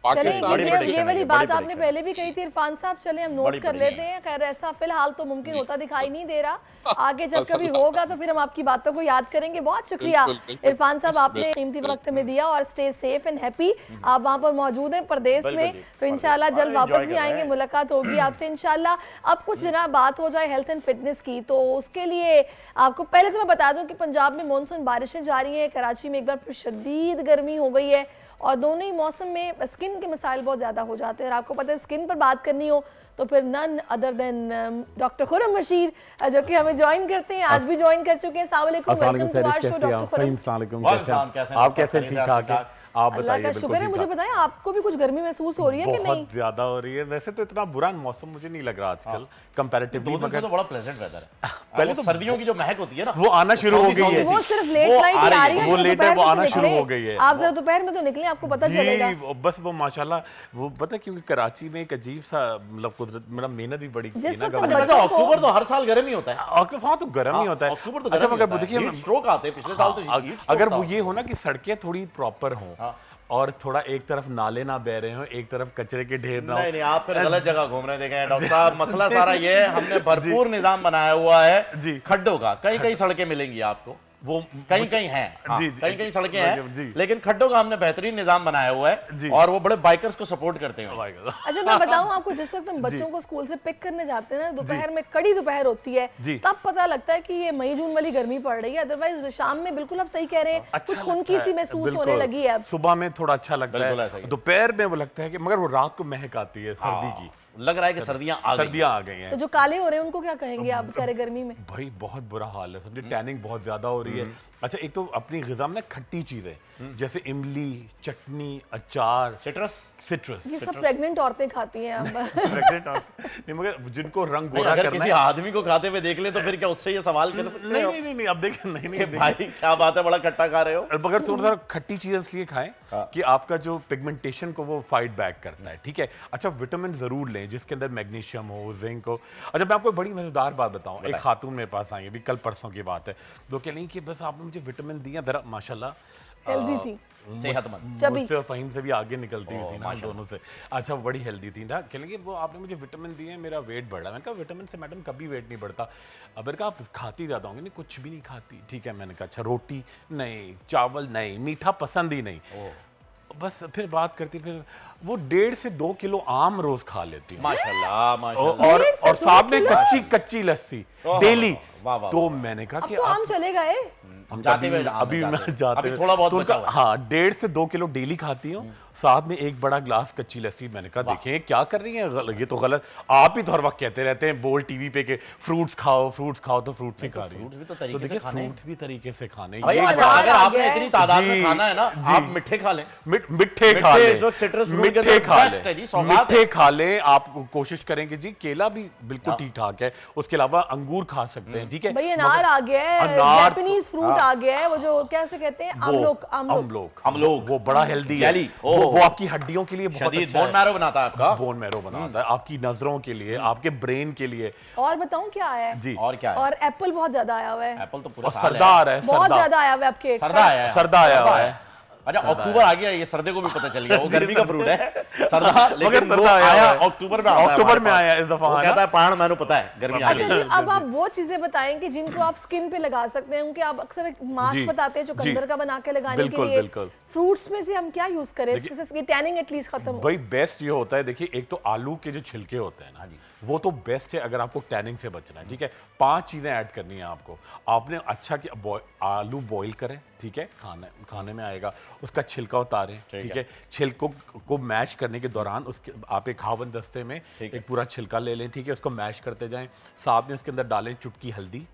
ये वाली बात आपने पहले भी कही थी इरफान साहब, चले हम नोट कर लेते हैं। खैर ऐसा फिलहाल तो मुमकिन होता दिखाई नहीं दे रहा, आगे जब कभी होगा तो फिर हम आपकी बातों को याद करेंगे। बहुत शुक्रिया इरफान साहब, आपने कीमती वक्त में दिया, और स्टे सेफ एंड हैप्पी। आप वहाँ पर मौजूद हैं प्रदेश में, तो इंशाल्लाह जल्द वापस भी आएंगे, मुलाकात होगी आपसे इंशाल्लाह। अब कुछ जनाब बात हो जाए हेल्थ एंड फिटनेस की, तो उसके लिए आपको पहले तो मैं बता दूं कि पंजाब में मानसून बारिशें जारी हैं, कराची में एक बार फिर शदीद गर्मी हो गई है, और दोनों ही मौसम में स्किन के मसाइल बहुत ज़्यादा हो जाते हैं। और आपको पता है स्किन पर बात करनी हो तो फिर none other than doctor Khurram Bashir, जो कि हमें ज्वाइन करते हैं, आज भी ज्वाइन कर चुके हैं। अस्सलाम वालेकुम, welcome to our show doctor Khurram. आप कैसे? ठीक ठाक है, आप अल्लाह का शुक्र है। मुझे बताएं, आपको भी कुछ गर्मी महसूस हो रही है कि नहीं? बहुत ज्यादा हो रही है। वैसे तो इतना बुरा मौसम मुझे नहीं लग रहा आजकल कंपैरेटिवली, मगर तो बड़ा प्लेजेंट वेदर है। पहले तो सर्दियों की जो महक होती है ना, वो आना शुरू हो गई है। वो सिर्फ लेट नाइट ही आ रही है, वो लेट है, वो आना शुरू हो गई है। आप जरा दोपहर में तो निकले, आपको पता चलेगा। बस वो माशाल्लाह, वो पता क्योंकि कराची में एक अजीब सा मतलब कुदरत, मतलब मेहनत भी बड़ी थी ना। अक्टूबर तो हर साल गर्म ही होता है। हाँ तो गर्म ही होता है अक्टूबर तो। अच्छा मगर देखिए स्ट्रोक आते हैं पिछले साल तो। अगर वो ये हो ना कि सड़कें थोड़ी प्रॉपर हों, और थोड़ा एक तरफ नाले ना बह रहे हो, एक तरफ कचरे के ढेर ना हो। नहीं, आप फिर गलत जगह घूम रहे हैं। देखें डॉक्टर साहब, मसला सारा ये है, हमने भरपूर निजाम बनाया हुआ है जी खड्डों का। कई सड़कें मिलेंगी आपको, वो कहीं हैं जी, कहीं सड़कें हैं, लेकिन खड्डों का हमने बेहतरीन निजाम बनाया हुआ है, और वो बड़े बाइकर्स को सपोर्ट करते हैं। अच्छा मैं बताऊं आपको, जिस वक्त हम बच्चों को स्कूल से पिक करने जाते हैं ना, दोपहर में कड़ी दोपहर होती है, तब पता लगता है कि ये मई जून वाली गर्मी पड़ रही है। अदरवाइज शाम में बिल्कुल आप सही कह रहे हैं, कुछ खुनकी सी महसूस होने लगी है। सुबह में थोड़ा अच्छा लगता है, दोपहर में वो लगता है कि, मगर वो रात को महक आती है सर्दी की, लग रहा है कि सर्दियां आ गई हैं। तो जो काले हो रहे हैं उनको क्या कहेंगे आप बेचारे गर्मी में? भाई बहुत बुरा हाल है, समझे, टैनिंग बहुत ज्यादा हो रही है। अच्छा एक तो अपनी ग़िज़ा में खट्टी चीजें जैसे इमली, चटनी, अचार, सिट्रस, ये सब प्रेग्नेंट औरतें खाती हैं। प्रेग्नेंट नहीं, मगर जिनको रंग गोरा करना है, किसी आदमी को खाते हुए देख ले तो फिर क्या उससे ये सवाल कर सकते हैं? नहीं, अब देखिए, नहीं भाई क्या बात है, बड़ा खट्टा खा रहे हो। मगर थोड़ा सा खट्टी चीजें इसलिए खाएं कि आपका जो पिगमेंटेशन को वो फाइट बैक करता है, ठीक है। अच्छा विटामिन जरूर लें जिसके अंदर मैग्नीशियम हो, जिंक हो। अच्छा मैं आपको बड़ी मजेदार बात बताऊं, एक खातून मेरे पास आई, अभी कल परसों की बात है, वो कह रही कि बस आपने मुझे विटामिन दिया, जरा माशाल्लाह हेल्दी थी, सेहतमंद, मुझसे और फ़हीम से भी आगे निकलती हुई थी ना, दोनों से। अच्छा वो बड़ी हेल्दी थी ना, कहेंगे वो आपने मुझे विटामिन दिए, मेरा वेट बढ़ा। मैंने कहा विटामिन से मैडम कभी वेट नहीं बढ़ता। अब मैंने कहा आप खाती ज़्यादा होंगी। नहीं कुछ भी नहीं खाती। ठीक है, मैंने कहा अच्छा रोटी नहीं, चावल नहीं, मीठा पसंद ही नहीं। बस फिर बात करती, फिर वो 1.5 से 2 किलो आम रोज खा लेती है, माशाल्लाह। और साथ में कच्ची लस्सी डेली। तो मैंने कहा कि आम चलेगा है, हम जाते हुए अभी मैं जाते हुए थोड़ा बहुत बचा हुआ है। हाँ 1.5 से 2 किलो डेली खाती हूँ, साथ में एक बड़ा ग्लास कच्ची लस्सी। मैंने कहा देखें क्या कर रही हैं, ये तो गलत। आप ही तो हर वक्त कहते रहते हैं बोल टीवी पे के फ्रूट्स खाओ तो फ्रूट्स ही खा रही है। तो देखिए फ्रूट्स भी तरीके से खाने। अगर आपने इतनी तादाद में खाना है ना, आप मिठे खा लें, मिठे खा लें। आप कोशिश करेंगे जी, केला भी बिल्कुल ठीक ठाक है, उसके अलावा अंगूर खा सकते हैं, ठीक है। भाई अनार आ गया है, जापानीज फ्रूट आ गया है, वो जो कैसे कहते हैं, अमलोक, वो बड़ा हेल्दी है, वो आपकी हड्डियों के लिए बहुत अच्छा है, बोन मैरो बनाता है, आपका बोन मैरो बनाता है, आपकी नजरों के लिए, आपके ब्रेन के लिए। और बताऊं क्या है जी, और क्या है? और एप्पल बहुत ज्यादा आया हुआ है, एप्पल तो पूरा सरदार है, बहुत ज्यादा आया हुआ है आपके, सरदा आया हुआ है। अच्छा अक्टूबर आ गया, ये सर्दे को भी पता चल गया, वो गर्मी का फ्रूट है सरदा, लेकिन वो आया अक्टूबर में आया इस दफा, कहता है पान, मैंने पता है गर्मी आ गई। अच्छा जी, अब आप वो चीजें बताएं कि जिनको आप स्किन पे लगा सकते हैं, उनके आप अक्सर मास्क बताते हैं चुकंदर का बना के लगाने के लिए, फ्रूट्स में से हम क्या यूज करें इससे टैनिंग एटलीस्ट खत्म हो? भाई बेस्ट ये होता है, देखिए एक तो आलू के जो छिलके होते हैं ना, वो तो बेस्ट है अगर आपको टैनिंग से बचना है, ठीक है। 5 चीजें ऐड करनी है आपको। आपने अच्छा कि आलू बॉईल करें, ठीक है, खाने में आएगा, उसका छिलका उतारें, ठीक है। छिलकों को मैश करने के दौरान उसके आप एक हावन दस्ते में एक पूरा छिलका ले लें, ठीक है, उसको मैश करते जाएं, साथ में उसके अंदर डालें चुटकी हल्दी,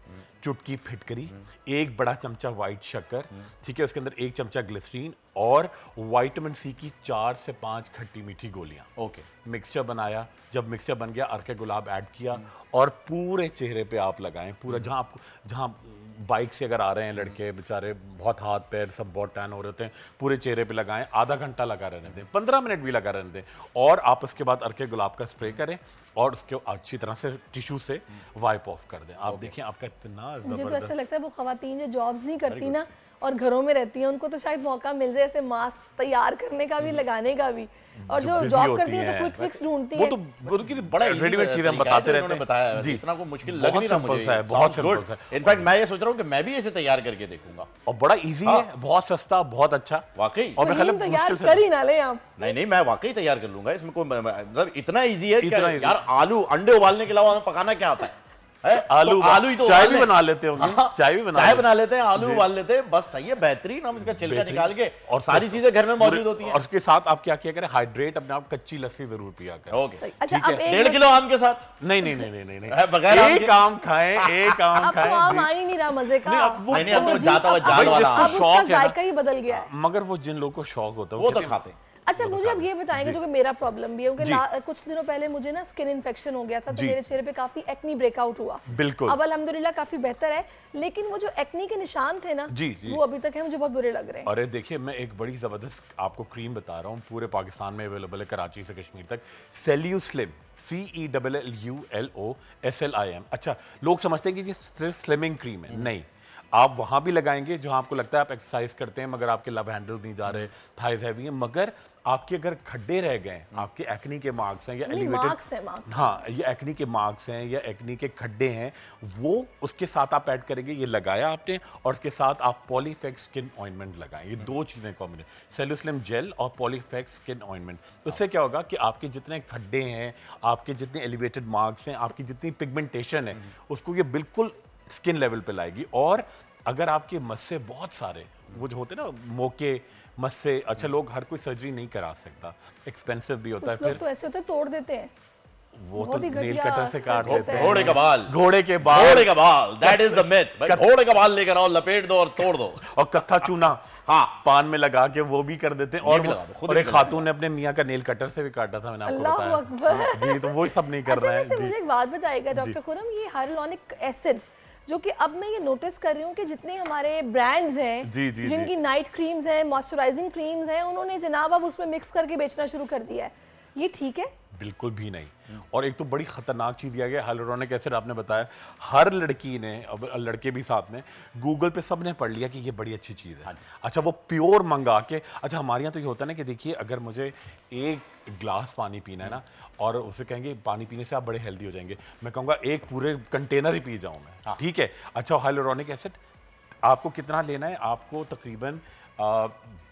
चुटकी फिटकरी, एक बड़ा चमचा वाइट शक्कर, ठीक है, उसके अंदर एक चमचा ग्लिसरीन और विटामिन सी की 4 से 5 खट्टी मीठी गोलियां। ओके, मिक्सचर बनाया, जब मिक्सचर बन गया अर्के गुलाब ऐड किया और पूरे चेहरे पे आप लगाएं, पूरा जहाँ बाइक से अगर आ रहे हैं लड़के बेचारे, बहुत हाथ पैर सब बहुत टैन हो रहे होते हैं, पूरे चेहरे पे लगाएं, आधा घंटा लगा रहने दें, 15 मिनट भी लगा रहने दें, और आप उसके बाद अर्के गुलाब का स्प्रे करें और उसके अच्छी तरह से टिश्यू से वाइप ऑफ कर दें। आप देखिए आपका इतना मुझे तो ऐसा लगता है वो खवातीन जो जॉब्स नहीं करती ना और घरों में रहती हैं, उनको तो शायद मौका मिल जाए ऐसे मास्क तैयार करने का भी, लगाने का भी, और जो जॉब करती है तो क्विक फिक्स ढूंढती है। वो तो बड़ा रेडीमेड चीजें हम बताते रहते हैं। बताया जी, इतना कोई मुश्किल लग नहीं रहा मुझे, बहुत सिंपल है। इनफैक्ट मैं ये सोच रहा हूँ कि मैं भी ऐसे तैयार करके देखूंगा, और बड़ा इजी है, बहुत सस्ता, बहुत अच्छा वाकई। और मैं तैयार कर ही ना ले आप। नहीं, मैं वाकई तैयार कर लूंगा, इसमें कोई मतलब इतना इजी है यार। आलू अंडे उबालने के अलावा हमें पकाना क्या आता है? आलू ही तो चाय भी बना लेते होंगे, चाय बना लेते हैं, आलू उबाल लेते हैं, बस सही है, बेहतरीन। हम इसका छिलका निकाल के, और सारी चीजें घर में मौजूद होती हैं। और उसके साथ आप क्या किया करें, हाइड्रेट अपने आप, कच्ची लस्सी जरूर पिया करें। ओके, अच्छा, 1.5 किलो आम के साथ? नहीं, एक आम खाएं, एक आम खाएं। आम आ ही नहीं रहा मजे का, नहीं, अब तो जाता हुआ जाल वाला शौक है, जायका ही बदल गया है। मगर वो जिन लोगों को शौक होता है वो तो खाते हैं। अच्छा, मुझे अब ये बताएंगे, जो कि मेरा प्रॉब्लम भी है, क्योंकि कुछ दिनों पहले मुझे ना स्किन इन्फेक्शन हो गया था, तो मेरे चेहरे पे काफी एक्नी ब्रेकआउट हुआ। बिल्कुल। अब अल्हम्दुलिल्लाह काफी बेहतर है, लेकिन वो जो एक्नी के निशान थे ना, वो अभी तक है, मुझे बहुत बुरे लग रहे हैं। अरे देखिए, मैं एक बड़ी जबरदस्त आपको क्रीम बता रहा हूँ, पूरे पाकिस्तान में अवेलेबल है, कराची से कश्मीर तक। सेल्यूस्लिम, CELLULOSLIM। अच्छा, लोग समझते हैं कि ये सिर्फ स्लिमिंग क्रीम है, नहीं, आप वहां भी लगाएंगे जहां आपको लगता है आप एक्सरसाइज करते हैं मगर आपके लव हैंडल नहीं जा रहे, थाइज हैवी हैं, मगर आपके अगर खड्डे रह गए, आपके एक्नी के मार्क्स हैं या एलिवेटेड, हाँ, ये एक्नी के मार्क्स हैं या एक्नी के खड्डे हैं, वो उसके साथ आप ऐड करेंगे। ये लगाया आपने और उसके साथ आप पॉलीफेक्स स्किन ऑइंटमेंट लगाएं। ये दो चीजें कॉम्बिनेशन, सेल्यूस्लिम जेल और पॉलीफेक्स स्किन ऑइंटमेंट। उससे क्या होगा कि आपके जितने खड्डे हैं, आपके जितने एलिवेटेड मार्क्स हैं, आपकी जितनी पिगमेंटेशन है, उसको ये बिल्कुल स्किन लेवल पे लाएगी। और अगर आपके मस्से बहुत सारे, वो जो होते हैं ना मोके मस्से, अच्छा, लोग हर कोई सर्जरी नहीं करा सकता, एक्सपेंसिव भी होता है, फिर तो ऐसे होते हैं तोड़ देते हैं, वो तो नेल कटर से काट लेते हैं। घोड़े का बाल, दैट इज द मिथ। घोड़े का बाल लेकर आओ, लपेट दो और तोड़ दो। और कत्था चूना, हाँ, पान में लगा के वो भी कर देते हैं। और एक खातून ने अपने मियाँ का नेल कटर से भी काटा था, मैंने आपको बताया। जी, तो वो सब नहीं कर रहा है। मुझे एक बात बताइएगा डॉक्टर खुरम, ये हाइलुरोनिक एसिड जो कि अब मैं ये नोटिस कर रही हूँ कि जितने हमारे ब्रांड्स हैं, जिनकी नाइट क्रीम्स हैं, मॉइस्चराइजिंग क्रीम्स हैं, उन्होंने जनाब अब उसमें मिक्स करके बेचना शुरू कर दिया है। ये ठीक है? बिल्कुल भी नहीं। और एक तो बड़ी खतरनाक चीज़ यह है, हाइलुरोनिक एसिड आपने बताया, हर लड़की ने, अब लड़के भी साथ में, गूगल पे सबने पढ़ लिया कि ये बड़ी अच्छी चीज़ है। अच्छा, वो प्योर मंगा के, अच्छा, हमारे यहाँ तो ये होता है ना कि देखिए, अगर मुझे एक गिलास पानी पीना है ना, और उसे कहेंगे पानी पीने से आप बड़े हेल्दी हो जाएंगे, मैं कहूँगा एक पूरे कंटेनर ही पी जाऊँ मैं, ठीक है। अच्छा, हाइलुरोनिक एसिड आपको कितना लेना है? आपको तकरीबन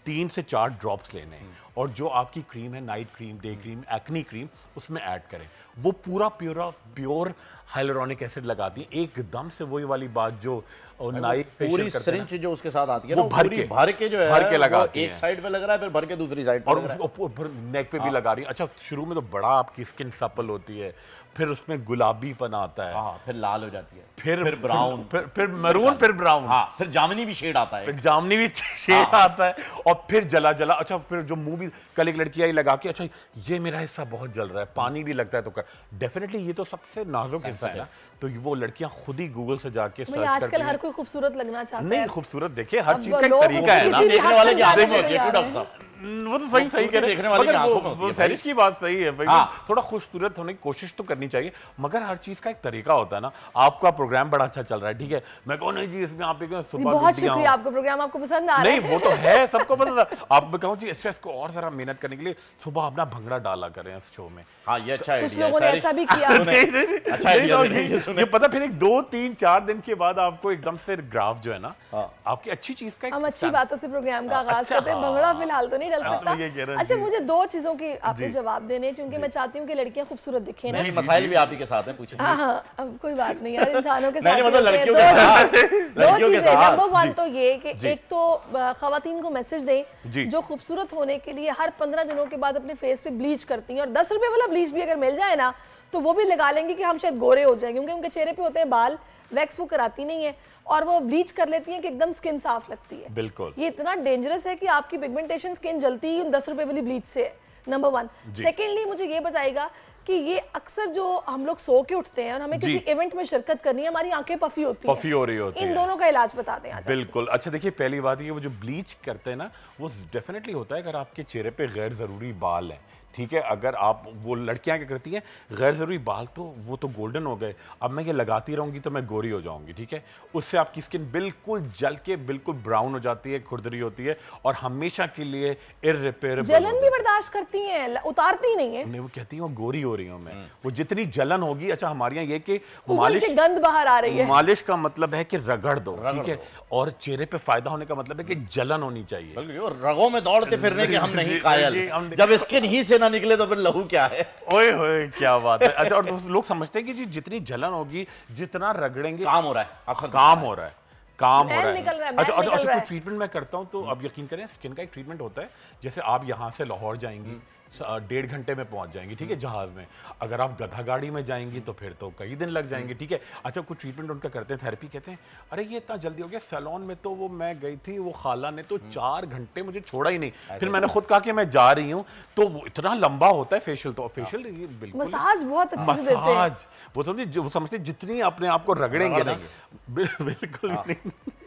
3 से 4 ड्रॉप्स लेने हैं, और जो आपकी क्रीम है, night cream, day cream, acne cream, उसमें ऐड करें। वो पूरा प्योर हाइलुरोनिक एसिड लगाती है, एकदम से वही वाली बात जो नाइट पूरी सिरिंज जो उसके साथ आती है, वो भर के जो है, भर के लगाती है। एक साइड पे लग रहा है, फिर भर के दूसरी साइड पे लग रहा है, और नेक पे भी लगा रही है। अच्छा, शुरू में तो बड़ा आपकी स्किन सपल होती है, फिर उसमें गुलाबीपन आता है, फिर लाल हो जाती है, फिर ब्राउन, फिर मैरून, फिर ब्राउन, फिर जामुनी भी शेड आता है, फिर जामुनी भी शेड आता है, और फिर जला। अच्छा, फिर जो मुंह भी, कल एक लड़की आई लगा के, अच्छा ये मेरा हिस्सा बहुत जल रहा है, पानी भी लगता है, तो डेफिनेटली ये तो सबसे नाजुक हिस्सा है ना, तो वो लड़कियां खुद ही गूगल से जाके सर्च करती हैं। आजकल हर कोई खूबसूरत लगना चाहता है। नहीं, खूबसूरत देखिए, हर चीज का एक तरीका है ना, देखने वाले की आंखों में होती है डॉक्टर साहब, वो तो सही कह रहे हैं, वो सैरिश की बात सही है भाई, थोड़ा खूबसूरत होने की कोशिश तो करनी चाहिए, मगर हर चीज का एक तरीका होता है ना। आपका प्रोग्राम बड़ा अच्छा चल रहा है, ठीक है, मैं कहूँ नहीं जी इसमें आप सुबह, बहुत शुक्रिया, आपका प्रोग्राम आपको पसंद आ रहा है। नहीं, वो तो है, सबको पसंद है। आप मैं कहूँ जी, इसको और जरा मेहनत करने के लिए सुबह अपना भंगड़ा डाला करें इस शो में। हाँ, ये अच्छा है, कुछ लोगों ने ऐसा भी किया। अच्छा ये पता, फिर एक 2, 3, 4 दिन के बाद आपको एकदम से ग्राफ जो है ना, आपकी अच्छी चीज का, हम अच्छी बातों से प्रोग्राम का आगाज करते हैं, भंगड़ा फिलहाल तो नहीं डल सकता। अच्छा, मुझे 2 चीजों की आपने जवाब देने, क्योंकि मैं चाहती हूँ कि लड़कियां खूबसूरत दिखें ना। मसाइल भी आप ही के साथ हैं, पूछिए। हाँ, अब कोई बात नहीं यार, इंसानों के साथ, मतलब लड़कियों के साथ, लड़कियों के साथ। नंबर 1 तो ये कि एक तो खवातीन को मैसेज दें जो खूबसूरत होने के लिए हर 15 दिनों के बाद अपने फेस पे ब्लीच करती हैं, और 10 रुपए वाला ब्लीच भी अगर मिल जाए ना, तो वो भी लगा लेंगे कि हम शायद गोरे हो जाएंगे, क्योंकि उनके चेहरे पे होते हैं बाल, वैक्स वो कराती नहीं है और वो ब्लीच कर लेती हैं कि एकदम स्किन साफ लगती है। बिल्कुल, ये इतना डेंजरस है कि आपकी पिगमेंटेशन स्किन जलती ही 10 रुपए वाली ब्लीच से है, नंबर 1। सेकेंडली मुझे ये बताएगा कि ये अक्सर जो हम लोग सो के उठते हैं और हमें किसी इवेंट में शिरकत करनी है, हमारी आंखें पफी होती हैं, पफी हो रही होती है, इन दोनों का इलाज बताते हैं। बिल्कुल। अच्छा देखिए, पहली बात ये वो जो ब्लीच करते हैं ना, वो डेफिनेटली होता है अगर आपके चेहरे पे गैर जरूरी बाल हैं, ठीक है। अगर आप, वो लड़कियां क्या करती हैं, गैर जरूरी बाल तो वो तो गोल्डन हो गए, अब मैं ये लगाती रहूंगी तो मैं गोरी हो जाऊंगी, ठीक है। उससे आपकी स्किन बिल्कुल जल के बिल्कुल ब्राउन हो जाती है, खुरदरी होती है और हमेशा के लिए इररिपेयरेबल। जलन भी बर्दाश्त करती हैं, उतारती नहीं है। नहीं, वो कहती है वो गोरी हो रही हूं मैं, वो जितनी जलन होगी। अच्छा हमारे यहाँ ये कि मालिश, गंद बाहर आ रही है। मालिश का मतलब है कि रगड़ दो, ठीक है, और चेहरे पे फायदा होने का मतलब है कि जलन होनी चाहिए। रगों में दौड़ते फिरने के हम नहीं कायल, जब स्किन ही से ना निकले तो फिर लहू क्या है। ओए होए क्या बात है। अच्छा, और लोग समझते हैं कि जी जितनी जलन होगी, जितना रगड़ेंगे काम हो रहा है, काम हो रहा है, काम हो रहा है। अच्छा, कोई ट्रीटमेंट मैं करता हूँ तो अब यकीन करें, स्किन का एक ट्रीटमेंट होता है, जैसे आप यहाँ से लाहौर जाएंगी 1.5 घंटे में पहुंच जाएंगी, ठीक है, जहाज में। अगर आप गधा गाड़ी में जाएंगी तो फिर तो कई दिन लग जाएंगे, ठीक है। अच्छा, कुछ ट्रीटमेंट उनका करते हैं, थेरेपी कहते हैं, अरे ये इतना जल्दी हो गया। सैलून में तो वो मैं गई थी, वो खाला ने तो 4 घंटे मुझे छोड़ा ही नहीं। फिर मैंने खुद कहा कि मैं जा रही हूँ, तो वो इतना लंबा होता है फेशियल, तो फेशियल ये बिल्कुल मसाज बहुत अच्छे से देते हैं। वो समझिए, वो समझते जितनी अपने आप को रगड़ेंगे ना, बिल्कुल नहीं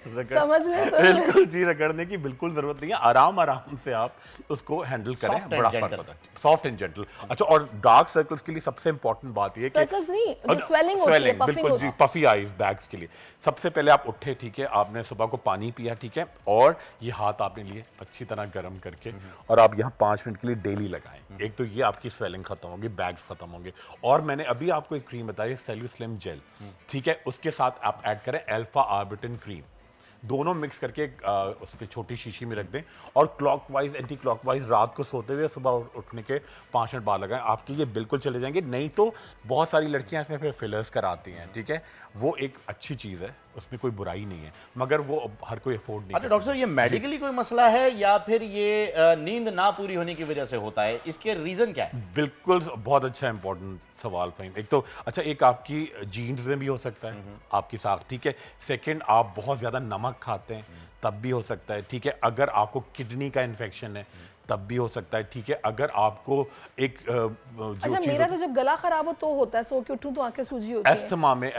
बिल्कुल जी, रगड़ने की बिल्कुल जरूरत नहीं है। आराम आराम से आप उसको हैंडल करें, बड़ा फर्क होता है, सॉफ्ट एंड जेंटल। अच्छा, और डार्क सर्कल्स के लिए सबसे इंपॉर्टेंट बात ये कि सर्कल्स नहीं, जो स्वेलिंग होती है, बिल्कुल जी, पफी आईज बैग्स के लिए सबसे पहले आप उठे, ठीक है, आपने सुबह को पानी पिया, ठीक है, और ये हाथ आपने लिए अच्छी तरह गर्म करके और आप यहाँ 5 मिनट के लिए डेली लगाएं। एक तो ये आपकी स्वेलिंग खत्म होगी, बैग्स खत्म होंगे। और मैंने अभी आपको एक क्रीम बताई, सेल्यूस्लिम जेल, ठीक है, उसके साथ आप ऐड करें अल्फा आर्बिटिन क्रीम, दोनों मिक्स करके उस पर छोटी शीशी में रख दें और क्लॉकवाइज एंटी क्लॉकवाइज रात को सोते हुए सुबह उठने के 5 मिनट बाद लगाएं, आपके ये बिल्कुल चले जाएंगे। नहीं तो बहुत सारी लड़कियां इसमें फिर फिलर्स कराती हैं, ठीक है, वो एक अच्छी चीज़ है, उसमें कोई बुराई नहीं है, मगर वो हर कोई अफोर्ड नहीं। अच्छा डॉक्टर साहब, ये मेडिकली कोई मसला है या फिर ये नींद ना पूरी होने की वजह से होता है, इसके रीजन क्या है? बिल्कुल बहुत अच्छा इंपॉर्टेंट सवाल फ़हीम। एक तो अच्छा, एक आपकी जीन्स में भी हो सकता है, आपकी साख, ठीक है। सेकंड, आप बहुत ज़्यादा नमक खाते हैं तब भी हो सकता है, ठीक है। अगर आपको किडनी का इन्फेक्शन है तब भी हो सकता है, ठीक है। अगर आपको एक अच्छा, मेरा तो जब गला खराब हो तो होता है, सो के उठूं तो आंखें सूजी होती है। एस्थमा में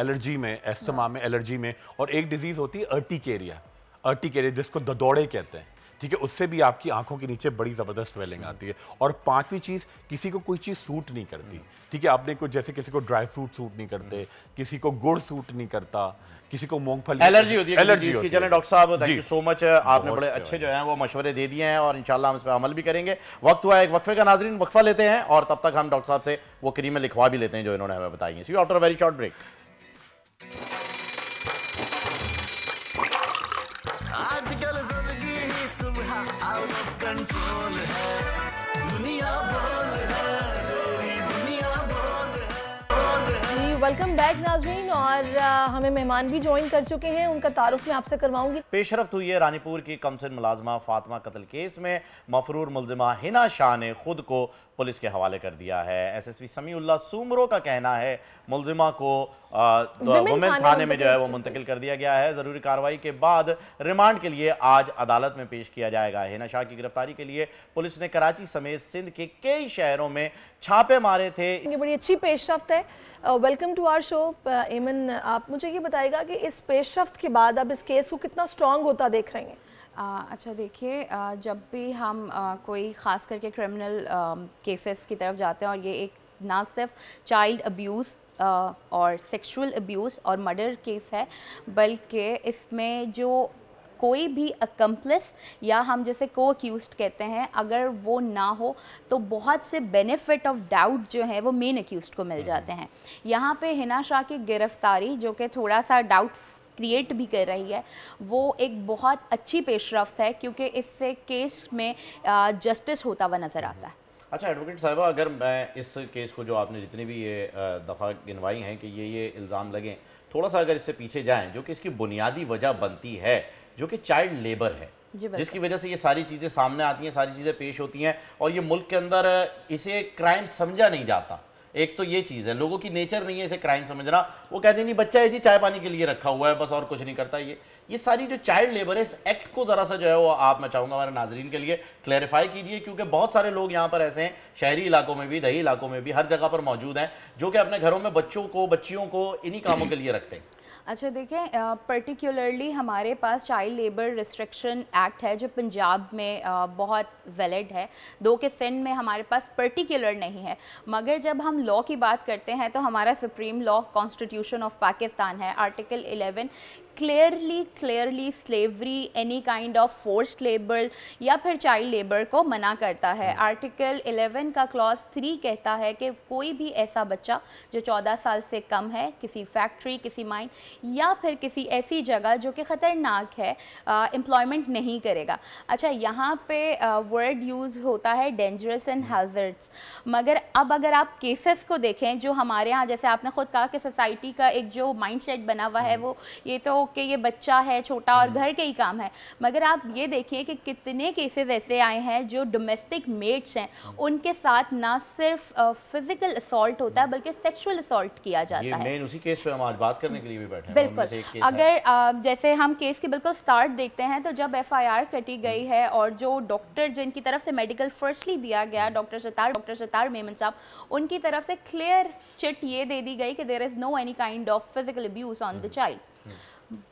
एलर्जी में और एक डिजीज होती है अर्टिकेरिया जिसको ददौड़े कहते हैं, ठीक है, उससे भी आपकी आंखों के नीचे बड़ी जबरदस्त स्वेलिंग आती है। और पांचवी चीज, किसी को कोई चीज सूट नहीं करती, ठीक है, आपने कुछ जैसे किसी को ड्राई फ्रूट सूट नहीं करते, किसी को गुड़ सूट नहीं करता, किसी को मूंगफली एलर्जी होती है, एलर्जी होती है। चलें डॉक्टर साहब, थैंक यू सो मच, आपने बड़े अच्छे जो हैं वो मशवरे दे दिए हैं और इंशाल्लाह हम इस पर अमल भी करेंगे। वक्त हुआ एक वक्फे का, नाजरीन वक्फा लेते हैं और तब तक हम डॉक्टर साहब से वो क्रीमें लिखवा भी लेते हैं जो इन्होंने हमें बताई हैं। See you after a very short break. आजकल जिंदगी ही सुबह आउट ऑफ कंट्रोल है, दुनिया बोल है, दुनिया बोल है। वेलकम बैक नाज़रीन, और हमें मेहमान भी ज्वाइन कर चुके हैं, उनका तारुफ मैं आपसे करवाऊंगी। पेशरफ्त हुई है रानीपुर की कमसिन मुलाजमा फातिमा कत्ल केस में मफरूर मुलजिमा हिना शाह ने खुद को पुलिस के हवाले कर दिया है। एसएसपी समीउल्लाह सूमरो का कहना है मुलजिमा को वुमेन थाने में जो है वो मुंतकिल कर दिया गया है। ज़रूरी कार्रवाई के बाद रिमांड के लिए आज अदालत में पेश किया जाएगा। हिना शाह की गिरफ्तारी के लिए पुलिस ने कराची समेत सिंध के कई शहरों में छापे मारे थे। ये बड़ी अच्छी पेशरफ्त है। Welcome to our show. Eman, आप मुझे ये बताएगा कि इस पेशरफ्त के बाद अब इस केस को कितना स्ट्रॉन्ग होता देख रहे हैं? अच्छा देखिए, जब भी हम कोई ख़ास करके क्रिमिनल केसेस की तरफ जाते हैं और ये एक ना सिर्फ चाइल्ड अब्यूज़ और सेक्सुअल अब्यूज़ और मर्डर केस है, बल्कि इसमें जो कोई भी अकम्प्लिस या हम जैसे को अक्यूज्ड कहते हैं, अगर वो ना हो तो बहुत से बेनिफिट ऑफ डाउट जो है वो मेन अक्यूज्ड को मिल जाते हैं। यहाँ पे हिना शाह की गिरफ्तारी जो कि थोड़ा सा डाउट क्रिएट भी कर रही है, वो एक बहुत अच्छी पेशरफ्त है क्योंकि इससे केस में जस्टिस होता हुआ नज़र आता है। अच्छा एडवोकेट साहिबा, अगर मैं इस केस को जो आपने जितनी भी ये दफ़ा गिनवाई हैं कि ये इल्ज़ाम लगें, थोड़ा सा अगर इससे पीछे जाएं, जो कि इसकी बुनियादी वजह बनती है जो कि चाइल्ड लेबर है, जिसकी वजह से ये सारी चीज़ें सामने आती हैं, सारी चीज़ें पेश होती हैं और ये मुल्क के अंदर इसे क्राइम समझा नहीं जाता। एक तो ये चीज़ है, लोगों की नेचर नहीं है इसे क्राइम समझना। वो कहते नहीं बच्चा है जी चाय पानी के लिए रखा हुआ है बस और कुछ नहीं करता। ये सारी जो चाइल्ड लेबर है, इस एक्ट को ज़रा सा जो है वो आप, मैं चाहूँगा हमारे नाजरीन के लिए क्लैरिफाई कीजिए, क्योंकि बहुत सारे लोग यहाँ पर ऐसे हैं, शहरी इलाकों में भी, दही इलाकों में भी, हर जगह पर मौजूद हैं, जो कि अपने घरों में बच्चों को, बच्चियों को इन्हीं कामों के लिए रखते हैं। अच्छा देखें, पर्टिकुलरली हमारे पास चाइल्ड लेबर रिस्ट्रिक्शन एक्ट है जो पंजाब में बहुत वैलिड है, दो के सिंध में हमारे पास पर्टिकुलर नहीं है। मगर जब हम लॉ की बात करते हैं तो हमारा supreme law constitution of Pakistan है, article 11 clearly slavery, any kind of forced labour या फिर चाइल्ड लेबर को मना करता है। आर्टिकल 11 का क्लॉज 3 कहता है कि कोई भी ऐसा बच्चा जो 14 साल से कम है किसी फैक्ट्री, किसी माइन या फिर किसी ऐसी जगह जो कि ख़तरनाक है, एम्प्लॉयमेंट नहीं करेगा। अच्छा, यहाँ पे वर्ड यूज़ होता है डेंजरस एंड हैज़र्ड्स, मगर अब अगर आप केसेस को देखें जो हमारे यहाँ, जैसे आपने खुद कहा कि सोसाइटी का एक जो माइंडसेट बना हुआ है वो ये तो कि ये बच्चा है छोटा और घर के ही काम है, मगर आप ये देखिए कि कितने केसेस ऐसे आए हैं जो डोमेस्टिक मेट्स हैं उनके साथ ना सिर्फ फिजिकल असॉल्ट होता है बल्कि सेक्सुअल असॉल्ट किया जाता है। मेन उसी केस पे हम आज बात करने के लिए भी बैठे हैं। बिल्कुल, अगर जैसे हम केस की बिल्कुल स्टार्ट देखते हैं तो जब FIR कटी गई है और जो डॉक्टर जिनकी तरफ से मेडिकल फर्स्टली दिया गया, डॉक्टर सत्तार मेमन साहब, उनकी तरफ से क्लियर चिट ये दे दी गई कि there is no any kind of physical abuse on the child.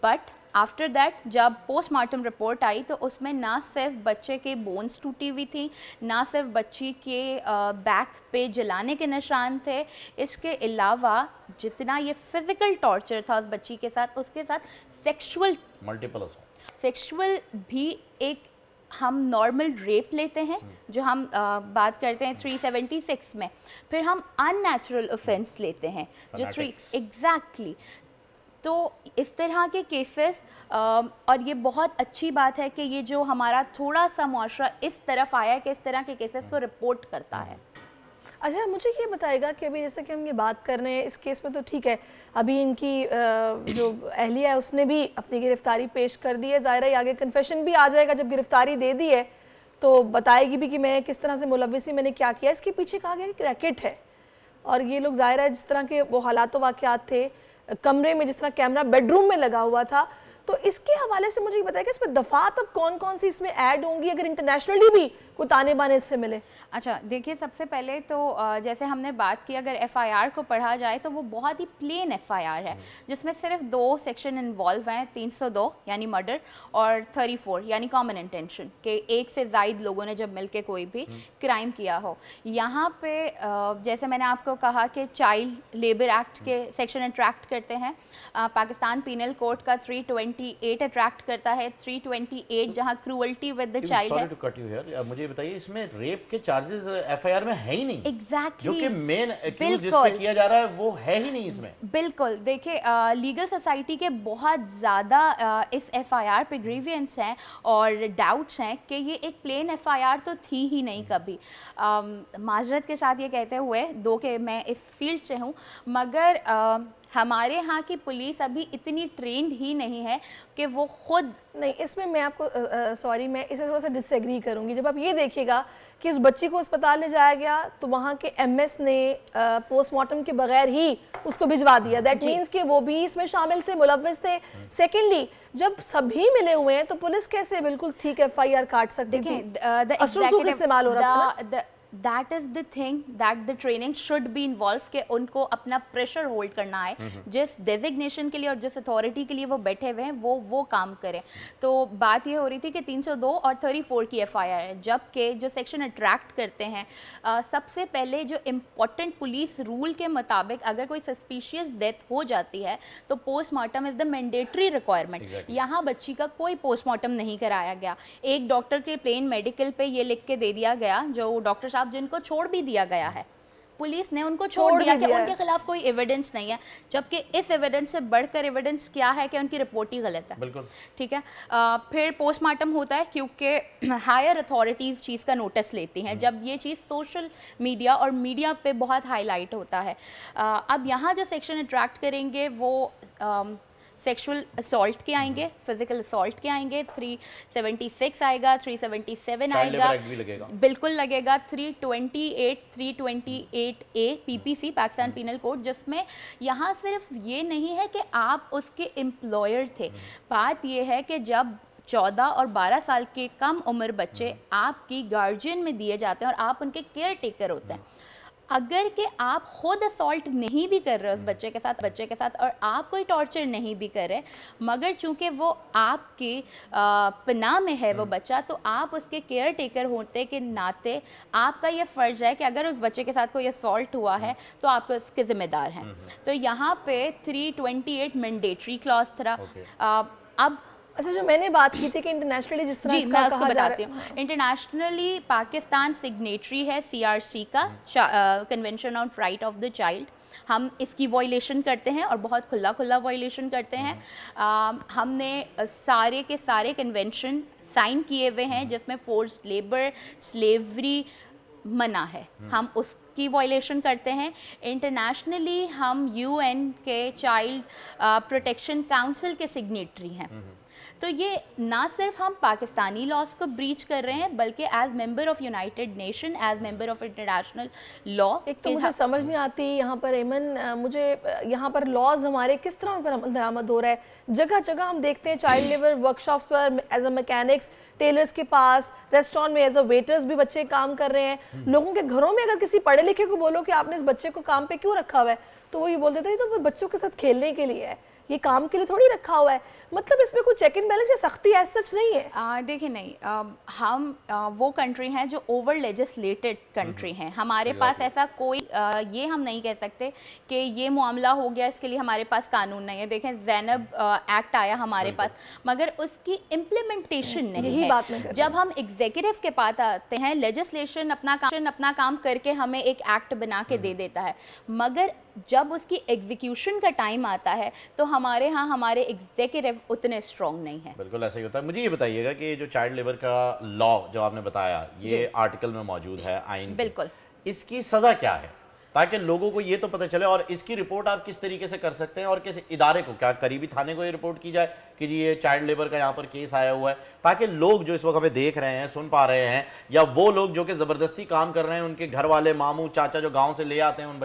But after that जब पोस्टमार्टम रिपोर्ट आई तो उसमें ना सिर्फ बच्चे के बोन्स टूटी हुई थी, ना सिर्फ बच्ची के बैक पे जलाने के निशान थे, इसके अलावा जितना ये फिज़िकल टॉर्चर था उस बच्ची के साथ, उसके साथ सेक्शुअल भी एक हम नॉर्मल रेप लेते हैं जो हम बात करते हैं 376 में, फिर हम अननेचुरल ऑफेंस लेते हैं जो 3 एग्जैक्टली। तो इस तरह के केसेस, और ये बहुत अच्छी बात है कि ये जो हमारा थोड़ा सा मुआशरा इस तरफ आया है कि इस तरह के केसेस को रिपोर्ट करता है। अच्छा, मुझे ये बताएगा कि अभी जैसे कि हम ये बात कर रहे हैं इस केस में, तो ठीक है अभी इनकी जो अहलिया है उसने भी अपनी गिरफ्तारी पेश कर दी है, ज़ाहिर है आगे कन्फेशन भी आ जाएगा, जब गिरफ्तारी दे दी है तो बताएगी भी कि मैं किस तरह से मुलव्विस थी, मैंने क्या किया। इसके पीछे कहा गया कि रैकेट है और ये लोग ज़ाहिर है जिस तरह के वो हालात वाक़यात थे कमरे में, जिस तरह कैमरा बेडरूम में लगा हुआ था, तो इसके हवाले से मुझे ये बताया कि इसमें दफात अब कौन कौन सी इसमें ऐड होंगी अगर इंटरनेशनली भी कोई ताने बाने इससे मिले। अच्छा देखिए, सबसे पहले तो जैसे हमने बात की, अगर FIR को पढ़ा जाए तो वो बहुत ही प्लेन FIR है जिसमें सिर्फ 2 सेक्शन इन्वॉल्व हैं, 302 यानी मर्डर और 34 यानी कॉमन इंटेंशन के एक से ज़ायद लोगों ने जब मिलके कोई भी क्राइम किया हो। यहाँ पे जैसे मैंने आपको कहा कि चाइल्ड लेबर एक्ट के सेक्शन अट्रैक्ट करते हैं, पाकिस्तान पीनल कोड का 328 अट्रैक्ट करता है, 328 जहाँ क्रूअल्टी विद द चाइल्ड है। मुझे बताइए, इसमें रेप के चार्जेस FIR में है ही नहीं। एग्जैक्टली, जो कि मेन एक्यूज जिस पे किया जा रहा है वो है ही नहीं इसमें। बिल्कुल, देखिए लीगल सोसाइटी के बहुत ज़्यादा इस FIR पे ग्रीवियंस हैं और डाउट्स हैं कि ये एक प्लेन FIR तो थी ही नहीं कभी। माजरत के साथ ये कहते हुए दो कि मैं इस फील्ड से हूँ, मगर हमारे यहाँ की पुलिस अभी इतनी ट्रेंड ही नहीं है कि वो खुद नहीं। इसमें मैं आपको सॉरी मैं इसे थोड़ा सा डिसएग्री करूँगी। जब आप ये देखिएगा कि उस बच्ची को अस्पताल ले जाया गया तो वहाँ के MS ने पोस्टमार्टम के बगैर ही उसको भिजवा दिया, दैट मीन्स कि वो भी इसमें शामिल थे, मुलव्विस थे। सेकेंडली, जब सभी मिले हुए हैं तो पुलिस कैसे बिल्कुल ठीक FIR काट सकती थी? इस्तेमाल हो रहा था। That is the thing that the training should be involved कि उनको अपना प्रेशर होल्ड करना है, जिस डेजिग्नेशन के लिए और जिस अथॉरिटी के लिए वो बैठे हुए हैं वो काम करें। तो बात ये हो रही थी कि 302 और 34 की FIR है, जबकि जो सेक्शन अट्रैक्ट करते हैं सबसे पहले जो इम्पोर्टेंट पुलिस रूल के मुताबिक अगर कोई सस्पिशियस डेथ हो जाती है तो postmortem is the mandatory requirement. यहाँ बच्ची का कोई पोस्टमार्टम नहीं कराया गया। एक डॉक्टर के प्लेन मेडिकल पे ये लिख के दे दिया गया, जो डॉक्टर जिनको छोड़ भी दिया गया है, पुलिस ने उनको छोड़ दिया कि उनके खिलाफ कोई एविडेंस नहीं है, जबकि इस एविडेंस से बढ़कर एविडेंस क्या है कि उनकी रिपोर्ट ही गलत है। बिल्कुल ठीक है। फिर पोस्टमार्टम होता है क्योंकि हायर अथॉरिटीज़ चीज़ का नोटिस लेती हैं जब ये चीज़ सोशल मीडिया और मीडिया पे बहुत हाईलाइट होता है। अब यहाँ जो सेक्शन अट्रैक्ट करेंगे वो सेक्सुअल असॉल्ट के आएंगे, फिजिकल असॉल्ट के आएंगे, 376 आएगा, 377 आएगा, बिल्कुल लगेगा, 328, 328A PPC Pakistan penal code, जिसमें यहाँ सिर्फ ये नहीं है कि आप उसके एम्प्लॉयर थे, बात ये है कि जब 14 और 12 साल के कम उम्र बच्चे आपकी गार्जियन में दिए जाते हैं और आप उनके केयर टेकर होते हैं, अगर कि आप खुद असॉल्ट नहीं भी कर रहे उस बच्चे के साथ और आप कोई टॉर्चर नहीं भी कर रहे, मगर चूंकि वो आपके पनाह में है वो बच्चा, तो आप उसके केयर टेकर होते के नाते आपका ये फ़र्ज़ है कि अगर उस बच्चे के साथ कोई असॉल्ट हुआ है तो आप उसके ज़िम्मेदार हैं। तो यहाँ पे 328 मैंडेटरी क्लॉज था। अब अच्छा, जो मैंने बात की थी कि इंटरनेशनली जिस तरह मैं उसको बताती हूँ, इंटरनेशनली पाकिस्तान सिग्नेटरी है CRC का, convention on right of the child. हम इसकी वॉयलेशन करते हैं और बहुत खुला वॉयलेशन करते हैं। हमने सारे के सारे कन्वेंशन साइन किए हुए हैं जिसमें फोर्स्ड लेबर, स्लेवरी मना है, हम उसकी वॉयलेशन करते हैं। इंटरनेशनली हम UN के चाइल्ड प्रोटेक्शन काउंसिल के सिग्नेटरी हैं। तो ये ना सिर्फ हम पाकिस्तानी लॉज को ब्रीच कर रहे हैं, बल्कि as member of United Nation, as member of international law. एक तो मुझे समझ नहीं आती यहाँ पर एमन, मुझे यहाँ पर लॉज हमारे किस तरह पर अमल दरामद हो रहा है। जगह जगह हम देखते हैं चाइल्ड लेबर वर्कशॉप्स पर एज अ मैकेनिक्स, टेलर्स के पास, रेस्टोरेंट में एज अ वेटर्स भी बच्चे काम कर रहे हैं। लोगों के घरों में अगर किसी पढ़े लिखे को बोलो कि आपने इस बच्चे को काम पे क्यों रखा हुआ है, तो वो ये बोल देते हैं तो बच्चों के साथ खेलने के लिए है, ये काम के लिए थोड़ी रखा हुआ है। मतलब इसमें कोई चेक एंड बैलेंस या सख्ती ऐसा सच नहीं है। देखिए नहीं, हम वो कंट्री हैं जो ओवर लेजिस्लेटेड कंट्री हैं। हमारे पास ऐसा कोई ये हम नहीं कह सकते कि ये मामला हो गया इसके लिए हमारे पास कानून नहीं है। देखें, ज़ैनब एक्ट आया हमारे पास, मगर उसकी इम्प्लीमेंटेशन नहीं है। जब हम एग्जीक्यूटिव के पास आते हैं, लेजिस्लेशन अपना काम करके हमें एक एक्ट बना के दे देता है, मगर जब उसकी एग्जीक्यूशन का टाइम आता है तो हमारे यहाँ हमारे एग्जीक्यूटिव उतने स्ट्रॉन्ग नहीं है। बिल्कुल ऐसा ही होता है। मुझे ये बताइएगा कि जो चाइल्ड लेबर का लॉ जो आपने बताया, ये आर्टिकल में मौजूद है आइन, बिल्कुल, इसकी सज़ा क्या है, ताकि लोगों को ये तो पता चले, और इसकी रिपोर्ट आप किस तरीके से कर सकते हैं और किस इदारे को, क्या करीबी थाने को ये रिपोर्ट की जाए कि जी ये चाइल्ड लेबर का यहाँ पर केस आया हुआ है, ताकि लोग जो इस वक्त हमें देख रहे हैं, सुन पा रहे हैं, या वो लोग जो कि ज़बरदस्ती काम कर रहे हैं, उनके घर वाले मामू चाचा जो गांव से ले आते हैं उन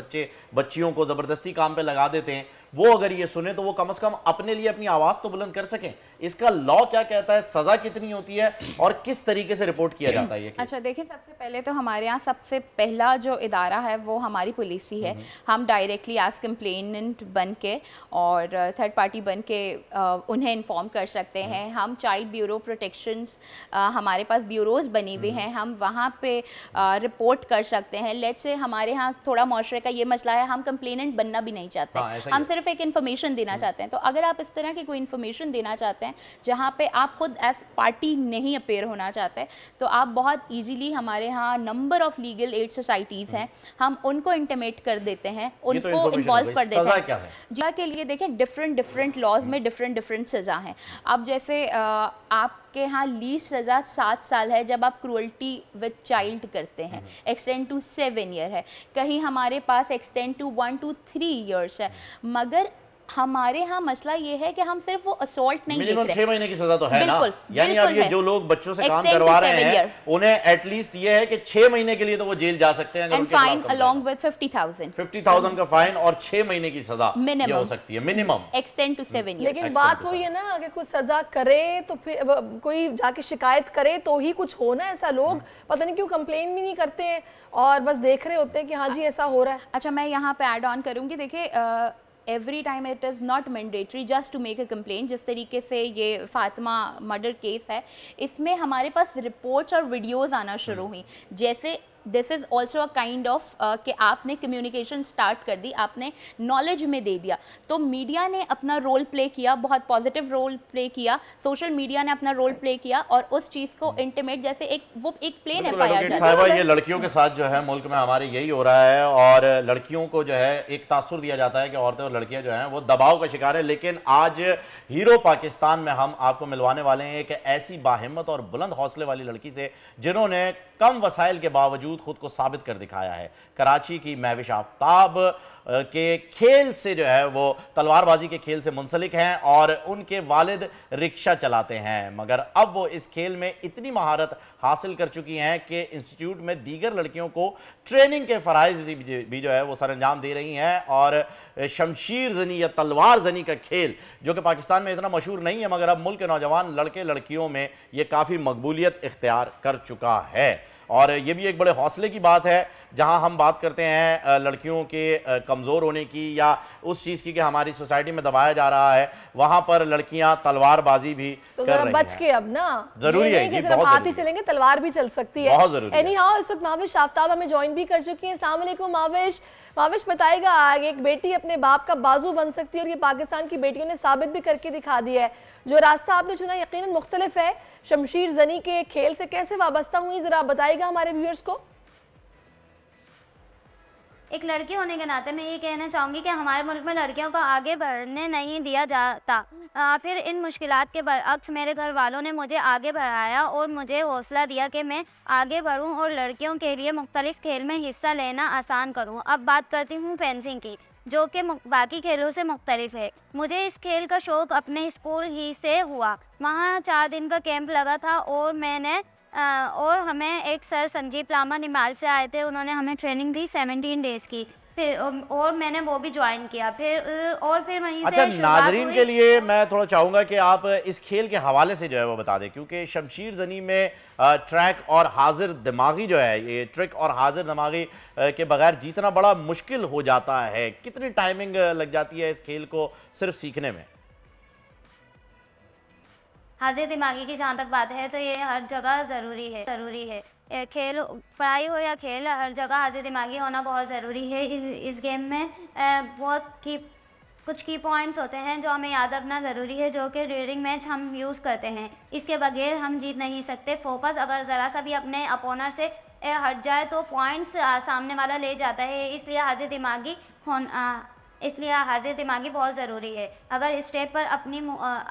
बच्चियों को ज़बरदस्ती काम पे लगा देते हैं, वो अगर ये सुने तो वो कम से कम अपने लिए अपनी आवाज़ तो बुलंद कर सकें। इसका लॉ क्या कहता है, सज़ा कितनी होती है और किस तरीके से रिपोर्ट किया जाता है ये केस? अच्छा, देखिए, सबसे पहले तो हमारे यहाँ सबसे पहला जो इदारा है वो हमारी पुलिस ही है। हम डायरेक्टली एज कंप्लेनेंट बन के और थर्ड पार्टी बन के उन्हें इन्फॉर्म कर सकते हैं। हम चाइल्ड ब्यूरो प्रोटेक्शंस, हमारे पास ब्यूरोज़ बनी हुई हैं, हम वहाँ पे रिपोर्ट कर सकते हैं। लेट्स से हमारे यहाँ थोड़ा मुआशरे का ये मसला है, हम कंप्लेनेंट बनना भी नहीं चाहते, हम सिर्फ एक इन्फॉर्मेशन देना चाहते हैं। तो अगर आप इस तरह की कोई इन्फॉर्मेशन देना चाहते हैं जहाँ पे आप खुद एज पार्टी नहीं अपेयर होना चाहते, तो आप बहुत इजीली, हमारे यहाँ number of legal aid societies हैं, हम उनको इंटीमेट कर देते हैं, उनको इन्वॉल्व कर देते हैं। जगह के लिए देखें, डिफरेंट लॉज में डिफरेंट सज़ा हैं। अब जैसे आपके यहाँ लीस्ट सज़ा 7 साल है जब आप क्रूअल्टी विद चाइल्ड करते हैं, एक्सटेंड टू 7 ईयर है, कहीं हमारे पास एक्सटेंड टू 1 to 3 ईयर्स है। मगर हमारे यहाँ मसला ये है कि हम सिर्फ वो असॉल्ट नहीं देख रहे। 6 महीने की सजा तो है ना, यानी अब ये जो लोग बच्चों से काम करवा रहे हैं उन्हें एटलीस्ट ये है कि 6 महीने के लिए तो वो जेल जा सकते हैं, एंड फाइन अलोंग विद 50,000 का फाइन और 6 महीने की सजा ये हो सकती है मिनिमम, एक्सटेंड टू 7 ईयर्स। लेकिन बात वही है ना, अगर कोई सजा करे तो फिर कोई जाके शिकायत करे तो ही कुछ हो ना। ऐसा लोग पता नहीं क्यों कंप्लेन भी नहीं करते हैं और बस देख रहे होते हैं कि हाँ जी ऐसा हो रहा है। अच्छा, मैं यहाँ पे ऐड ऑन करूँगी, देखिए, every time it is not mandatory just to make a complain. जिस तरीके से ये फातिमा मर्डर केस है, इसमें हमारे पास रिपोर्ट्स और वीडियोस आना शुरू हुई। जैसे this is also a kind of कि आपने कम्युनिकेशन स्टार्ट कर दी, आपने नॉलेज में दे दिया, तो मीडिया ने अपना रोल प्ले किया, बहुत पॉजिटिव रोल प्ले किया, सोशल मीडिया ने अपना रोल प्ले किया और उस चीज़ को इंटीमेट, जैसे एक प्लेन एफआईआर साहिबा, ये लड़कियों के साथ जो है मुल्क में हमारे यही हो रहा है, और लड़कियों को जो है एक तासुर दिया जाता है कि औरतें और लड़कियां जो हैं वो दबाव का शिकार है। लेकिन आज हीरो पाकिस्तान में हम आपको मिलवाने वाले हैं एक ऐसी बाहिम्मत और बुलंद हौसले वाली लड़की से, जिन्होंने कम वसाइल के बावजूद बावजूद खुद को साबित कर दिखाया है। कराची की महविश आफ्ताब के खेल से जो है वो तलवारबाजी के खेल से मुंसलिक हैं और उनके वालिद रिक्शा चलाते हैं, मगर अब वो इस खेल में इतनी महारत हासिल कर चुकी हैं कि इंस्टीट्यूट में दीगर लड़कियों को ट्रेनिंग के फ़राइज़ भी जो है वो सरअंजाम दे रही हैं। और शमशीर जनी या तलवार जनी का खेल जो कि पाकिस्तान में इतना मशहूर नहीं है, मगर अब मुल्क के नौजवान लड़के लड़कियों में ये काफ़ी मकबूलियत इख्तियार कर चुका है। और ये भी एक बड़े हौसले की बात है जहां हम बात करते हैं लड़कियों के कमज़ोर होने की या उस चीज़ की कि हमारी सोसाइटी में दबाया जा रहा है, वहां पर लड़कियां तलवारबाजी भी तो कर रही बच के अब ना जरूरी है, ये सिर्फ हाथ ही चलेंगे, तलवार भी चल सकती है। बहुत जरूरी है। एनीहाउ इस वक्त महविश आफ्ताब हमें ज्वाइन भी कर चुकी हैं। अस्सलाम वालेकुम महविश। महविश बताएगा, एक बेटी अपने बाप का बाजू बन सकती है और ये पाकिस्तान की बेटियों ने साबित भी करके दिखा दिया है। जो रास्ता आपने चुना यकीनन मुख्तलिफ है। शमशीर जनी के खेल से कैसे वाबस्ता हुई, जरा बताएगा हमारे व्यूअर्स को। एक लड़की होने के नाते मैं ये कहना चाहूँगी कि हमारे मुल्क में लड़कियों को आगे बढ़ने नहीं दिया जाता। फिर इन मुश्किलात के बरअक्स मेरे घर वालों ने मुझे आगे बढ़ाया और मुझे हौसला दिया कि मैं आगे बढ़ूं और लड़कियों के लिए मुख्तलिफ खेल में हिस्सा लेना आसान करूं। अब बात करती हूं फेंसिंग की, जो कि बाकी खेलों से मुख्तलिफ है। मुझे इस खेल का शौक़ अपने स्कूल ही से हुआ। वहाँ 4 दिन का कैंप लगा था और हमें एक सर संजीव लामा निमाल से आए थे, उन्होंने हमें ट्रेनिंग दी 17 डेज़ की। फिर और मैंने वो भी ज्वाइन किया। फिर वहीं अच्छा, से नाजरीन के लिए मैं थोड़ा चाहूँगा कि आप इस खेल के हवाले से जो है वो बता दें, क्योंकि शमशीर जनी में ट्रैक और हाजिर दिमागी जो है, ये ट्रिक और हाजिर दिमागी के बगैर जीतना बड़ा मुश्किल हो जाता है। कितनी टाइमिंग लग जाती है इस खेल को सिर्फ सीखने में? हाजिर दिमागी की जहाँ तक बात है तो ये हर जगह ज़रूरी है। खेल, पढ़ाई हो या खेल, हर जगह हाजिर दिमागी होना बहुत ज़रूरी है। इस गेम में कुछ की पॉइंट्स होते हैं जो हमें याद रखना ज़रूरी है, जो कि ड्यूरिंग मैच हम यूज़ करते हैं। इसके बगैर हम जीत नहीं सकते। फोकस अगर ज़रा सा भी अपने अपोनर से हट जाए तो पॉइंट्स सामने वाला ले जाता है। इसलिए हाजिर दिमागी बहुत ज़रूरी है। अगर स्टेप पर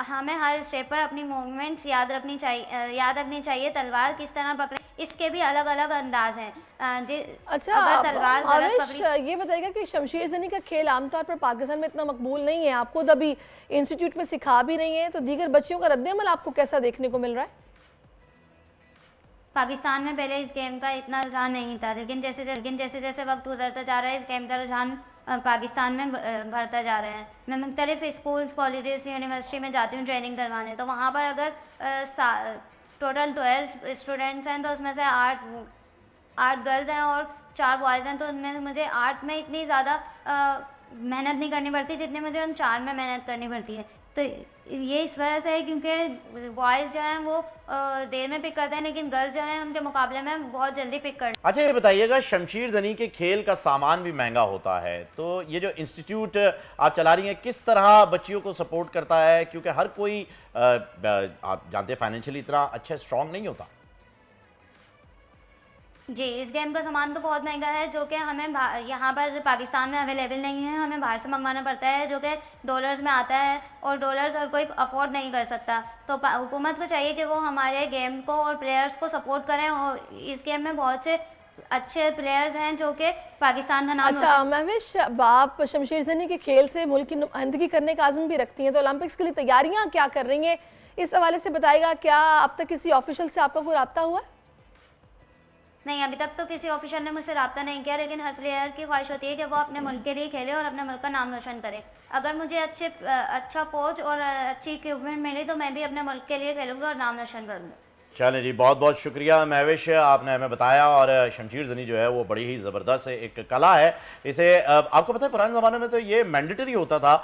हमें हर स्टेप पर अपनी मूवमेंट्स याद रखनी चाहिए। तलवार किस तरह पकड़े, इसके भी अलग अलग अंदाज हैं। अच्छा, अगर तलवार गलत पकड़ी, ये बताइएगा कि शमशीर जनी का खेल आमतौर पर पाकिस्तान में इतना मकबूल नहीं है। आप खुद अभी इंस्टीट्यूट में सिखा भी रही हैं, तो दीगर बच्चियों का रद्द-ए-अमल आपको कैसा देखने को मिल रहा है? पाकिस्तान में पहले इस गेम का इतना रुझान नहीं था, लेकिन जैसे जैसे वक्त गुजरता जा रहा है इस गेम का रुझान पाकिस्तान में बढ़ता जा रहा है। मैं मुख्तलिफ स्कूल्स, कॉलेजेस, यूनिवर्सिटी में जाती हूँ ट्रेनिंग करवाने, तो वहाँ पर अगर टोटल 12 स्टूडेंट्स हैं तो उसमें से 8 गर्ल्स हैं और 4 बॉयज़ हैं, तो उनमें मुझे 8 में इतनी ज़्यादा मेहनत नहीं करनी पड़ती जितनी मुझे उन 4 में मेहनत करनी पड़ती है। तो ये इस वजह से है क्योंकि बॉयज़ जो हैं वो देर में पिक करते हैं, लेकिन गर्ल्स जो हैं उनके मुकाबले में बहुत जल्दी पिक करते हैं। अच्छा, ये बताइएगा, शमशीर जनी के खेल का सामान भी महंगा होता है, तो ये जो इंस्टीट्यूट आप चला रही हैं किस तरह बच्चियों को सपोर्ट करता है? क्योंकि हर कोई आप जानते हैं फाइनेंशियली इतना अच्छा स्ट्रॉन्ग नहीं होता। जी, इस गेम का सामान तो बहुत महंगा है, जो कि हमें यहाँ पर पाकिस्तान में अवेलेबल नहीं है। हमें बाहर से मंगवाना पड़ता है, जो कि डॉलर्स में आता है और डॉलर्स हर कोई अफोर्ड नहीं कर सकता। तो हुकूमत को चाहिए कि वो हमारे गेम को और प्लेयर्स को सपोर्ट करें। और इस गेम में बहुत से अच्छे प्लेयर्स हैं जो कि पाकिस्तान का नाम। अच्छा महविश, आप शमशीर जनी के खेल से मुल्क की नुमाइंदगी करने का आज़म भी रखती हैं, तो ओलंपिक्स के लिए तैयारियाँ क्या कर रही हैं, इस हवाले से बताएगा। क्या अब तक किसी ऑफिशियल से आपका कोई रब्ता हुआ है? नहीं, अभी तक तो किसी ऑफिशियल ने मुझसे रब्ता नहीं किया, लेकिन हर प्लेयर की ख्वाहिश होती है कि वो अपने मुल्क के लिए खेले और अपने मुल्क का नाम रोशन करे। अगर मुझे अच्छा कोच और अच्छी इक्विपमेंट मिली तो मैं भी अपने मुल्क के लिए खेलूँगा और नाम रोशन करूँगा। चलें जी, बहुत बहुत शुक्रिया महविश, आपने हमें बताया। और शमशीर जनी जो है वो बड़ी ही ज़बरदस्त एक कला है। इसे आपको पता है पुराने ज़माने में तो ये मैंडेटरी होता था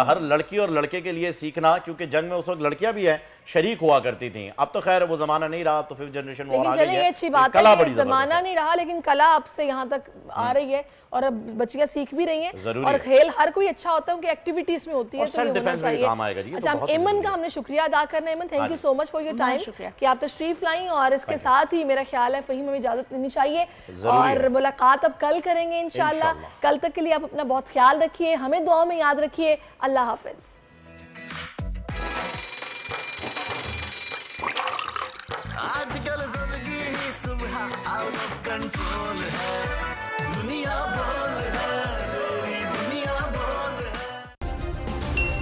हर लड़की और लड़के के लिए सीखना, क्योंकि जंग में उस वक्त लड़कियां भी हैं शरीक हुआ करती थी। अब तो खैर वो ज़माना नहीं रहा, तो फिर जनरेशन में और आ गई है। अच्छी बात है कि ज़माना नहीं रहा, लेकिन कला अब से यहाँ तक आ रही है और अब बच्चियां सीख भी रही हैं। और खेल हर कोई अच्छा होता है, उनकी एक्टिविटीज में होती है, तो ये होना चाहिए। अच्छा, एमन का हमने शुक्रिया अदा करना है। एमन, thank you so much for your time कि आप तशरीफ लाई। और इसके साथ ही मेरा ख्याल है फ़हीम हमें इजाज़त लेनी चाहिए और मुलाकात अब कल करेंगे इंशाल्लाह। कल तक के लिए आप अपना बहुत ख्याल रखिए, हमें दुआ में याद रखिए। अल्लाह हाफिज़। आजकल जिंदगी ही सुबह आउट ऑफ कंट्रोल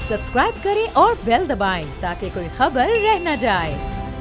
सब्सक्राइब करें और बेल दबाएं ताकि कोई खबर रह न जाए।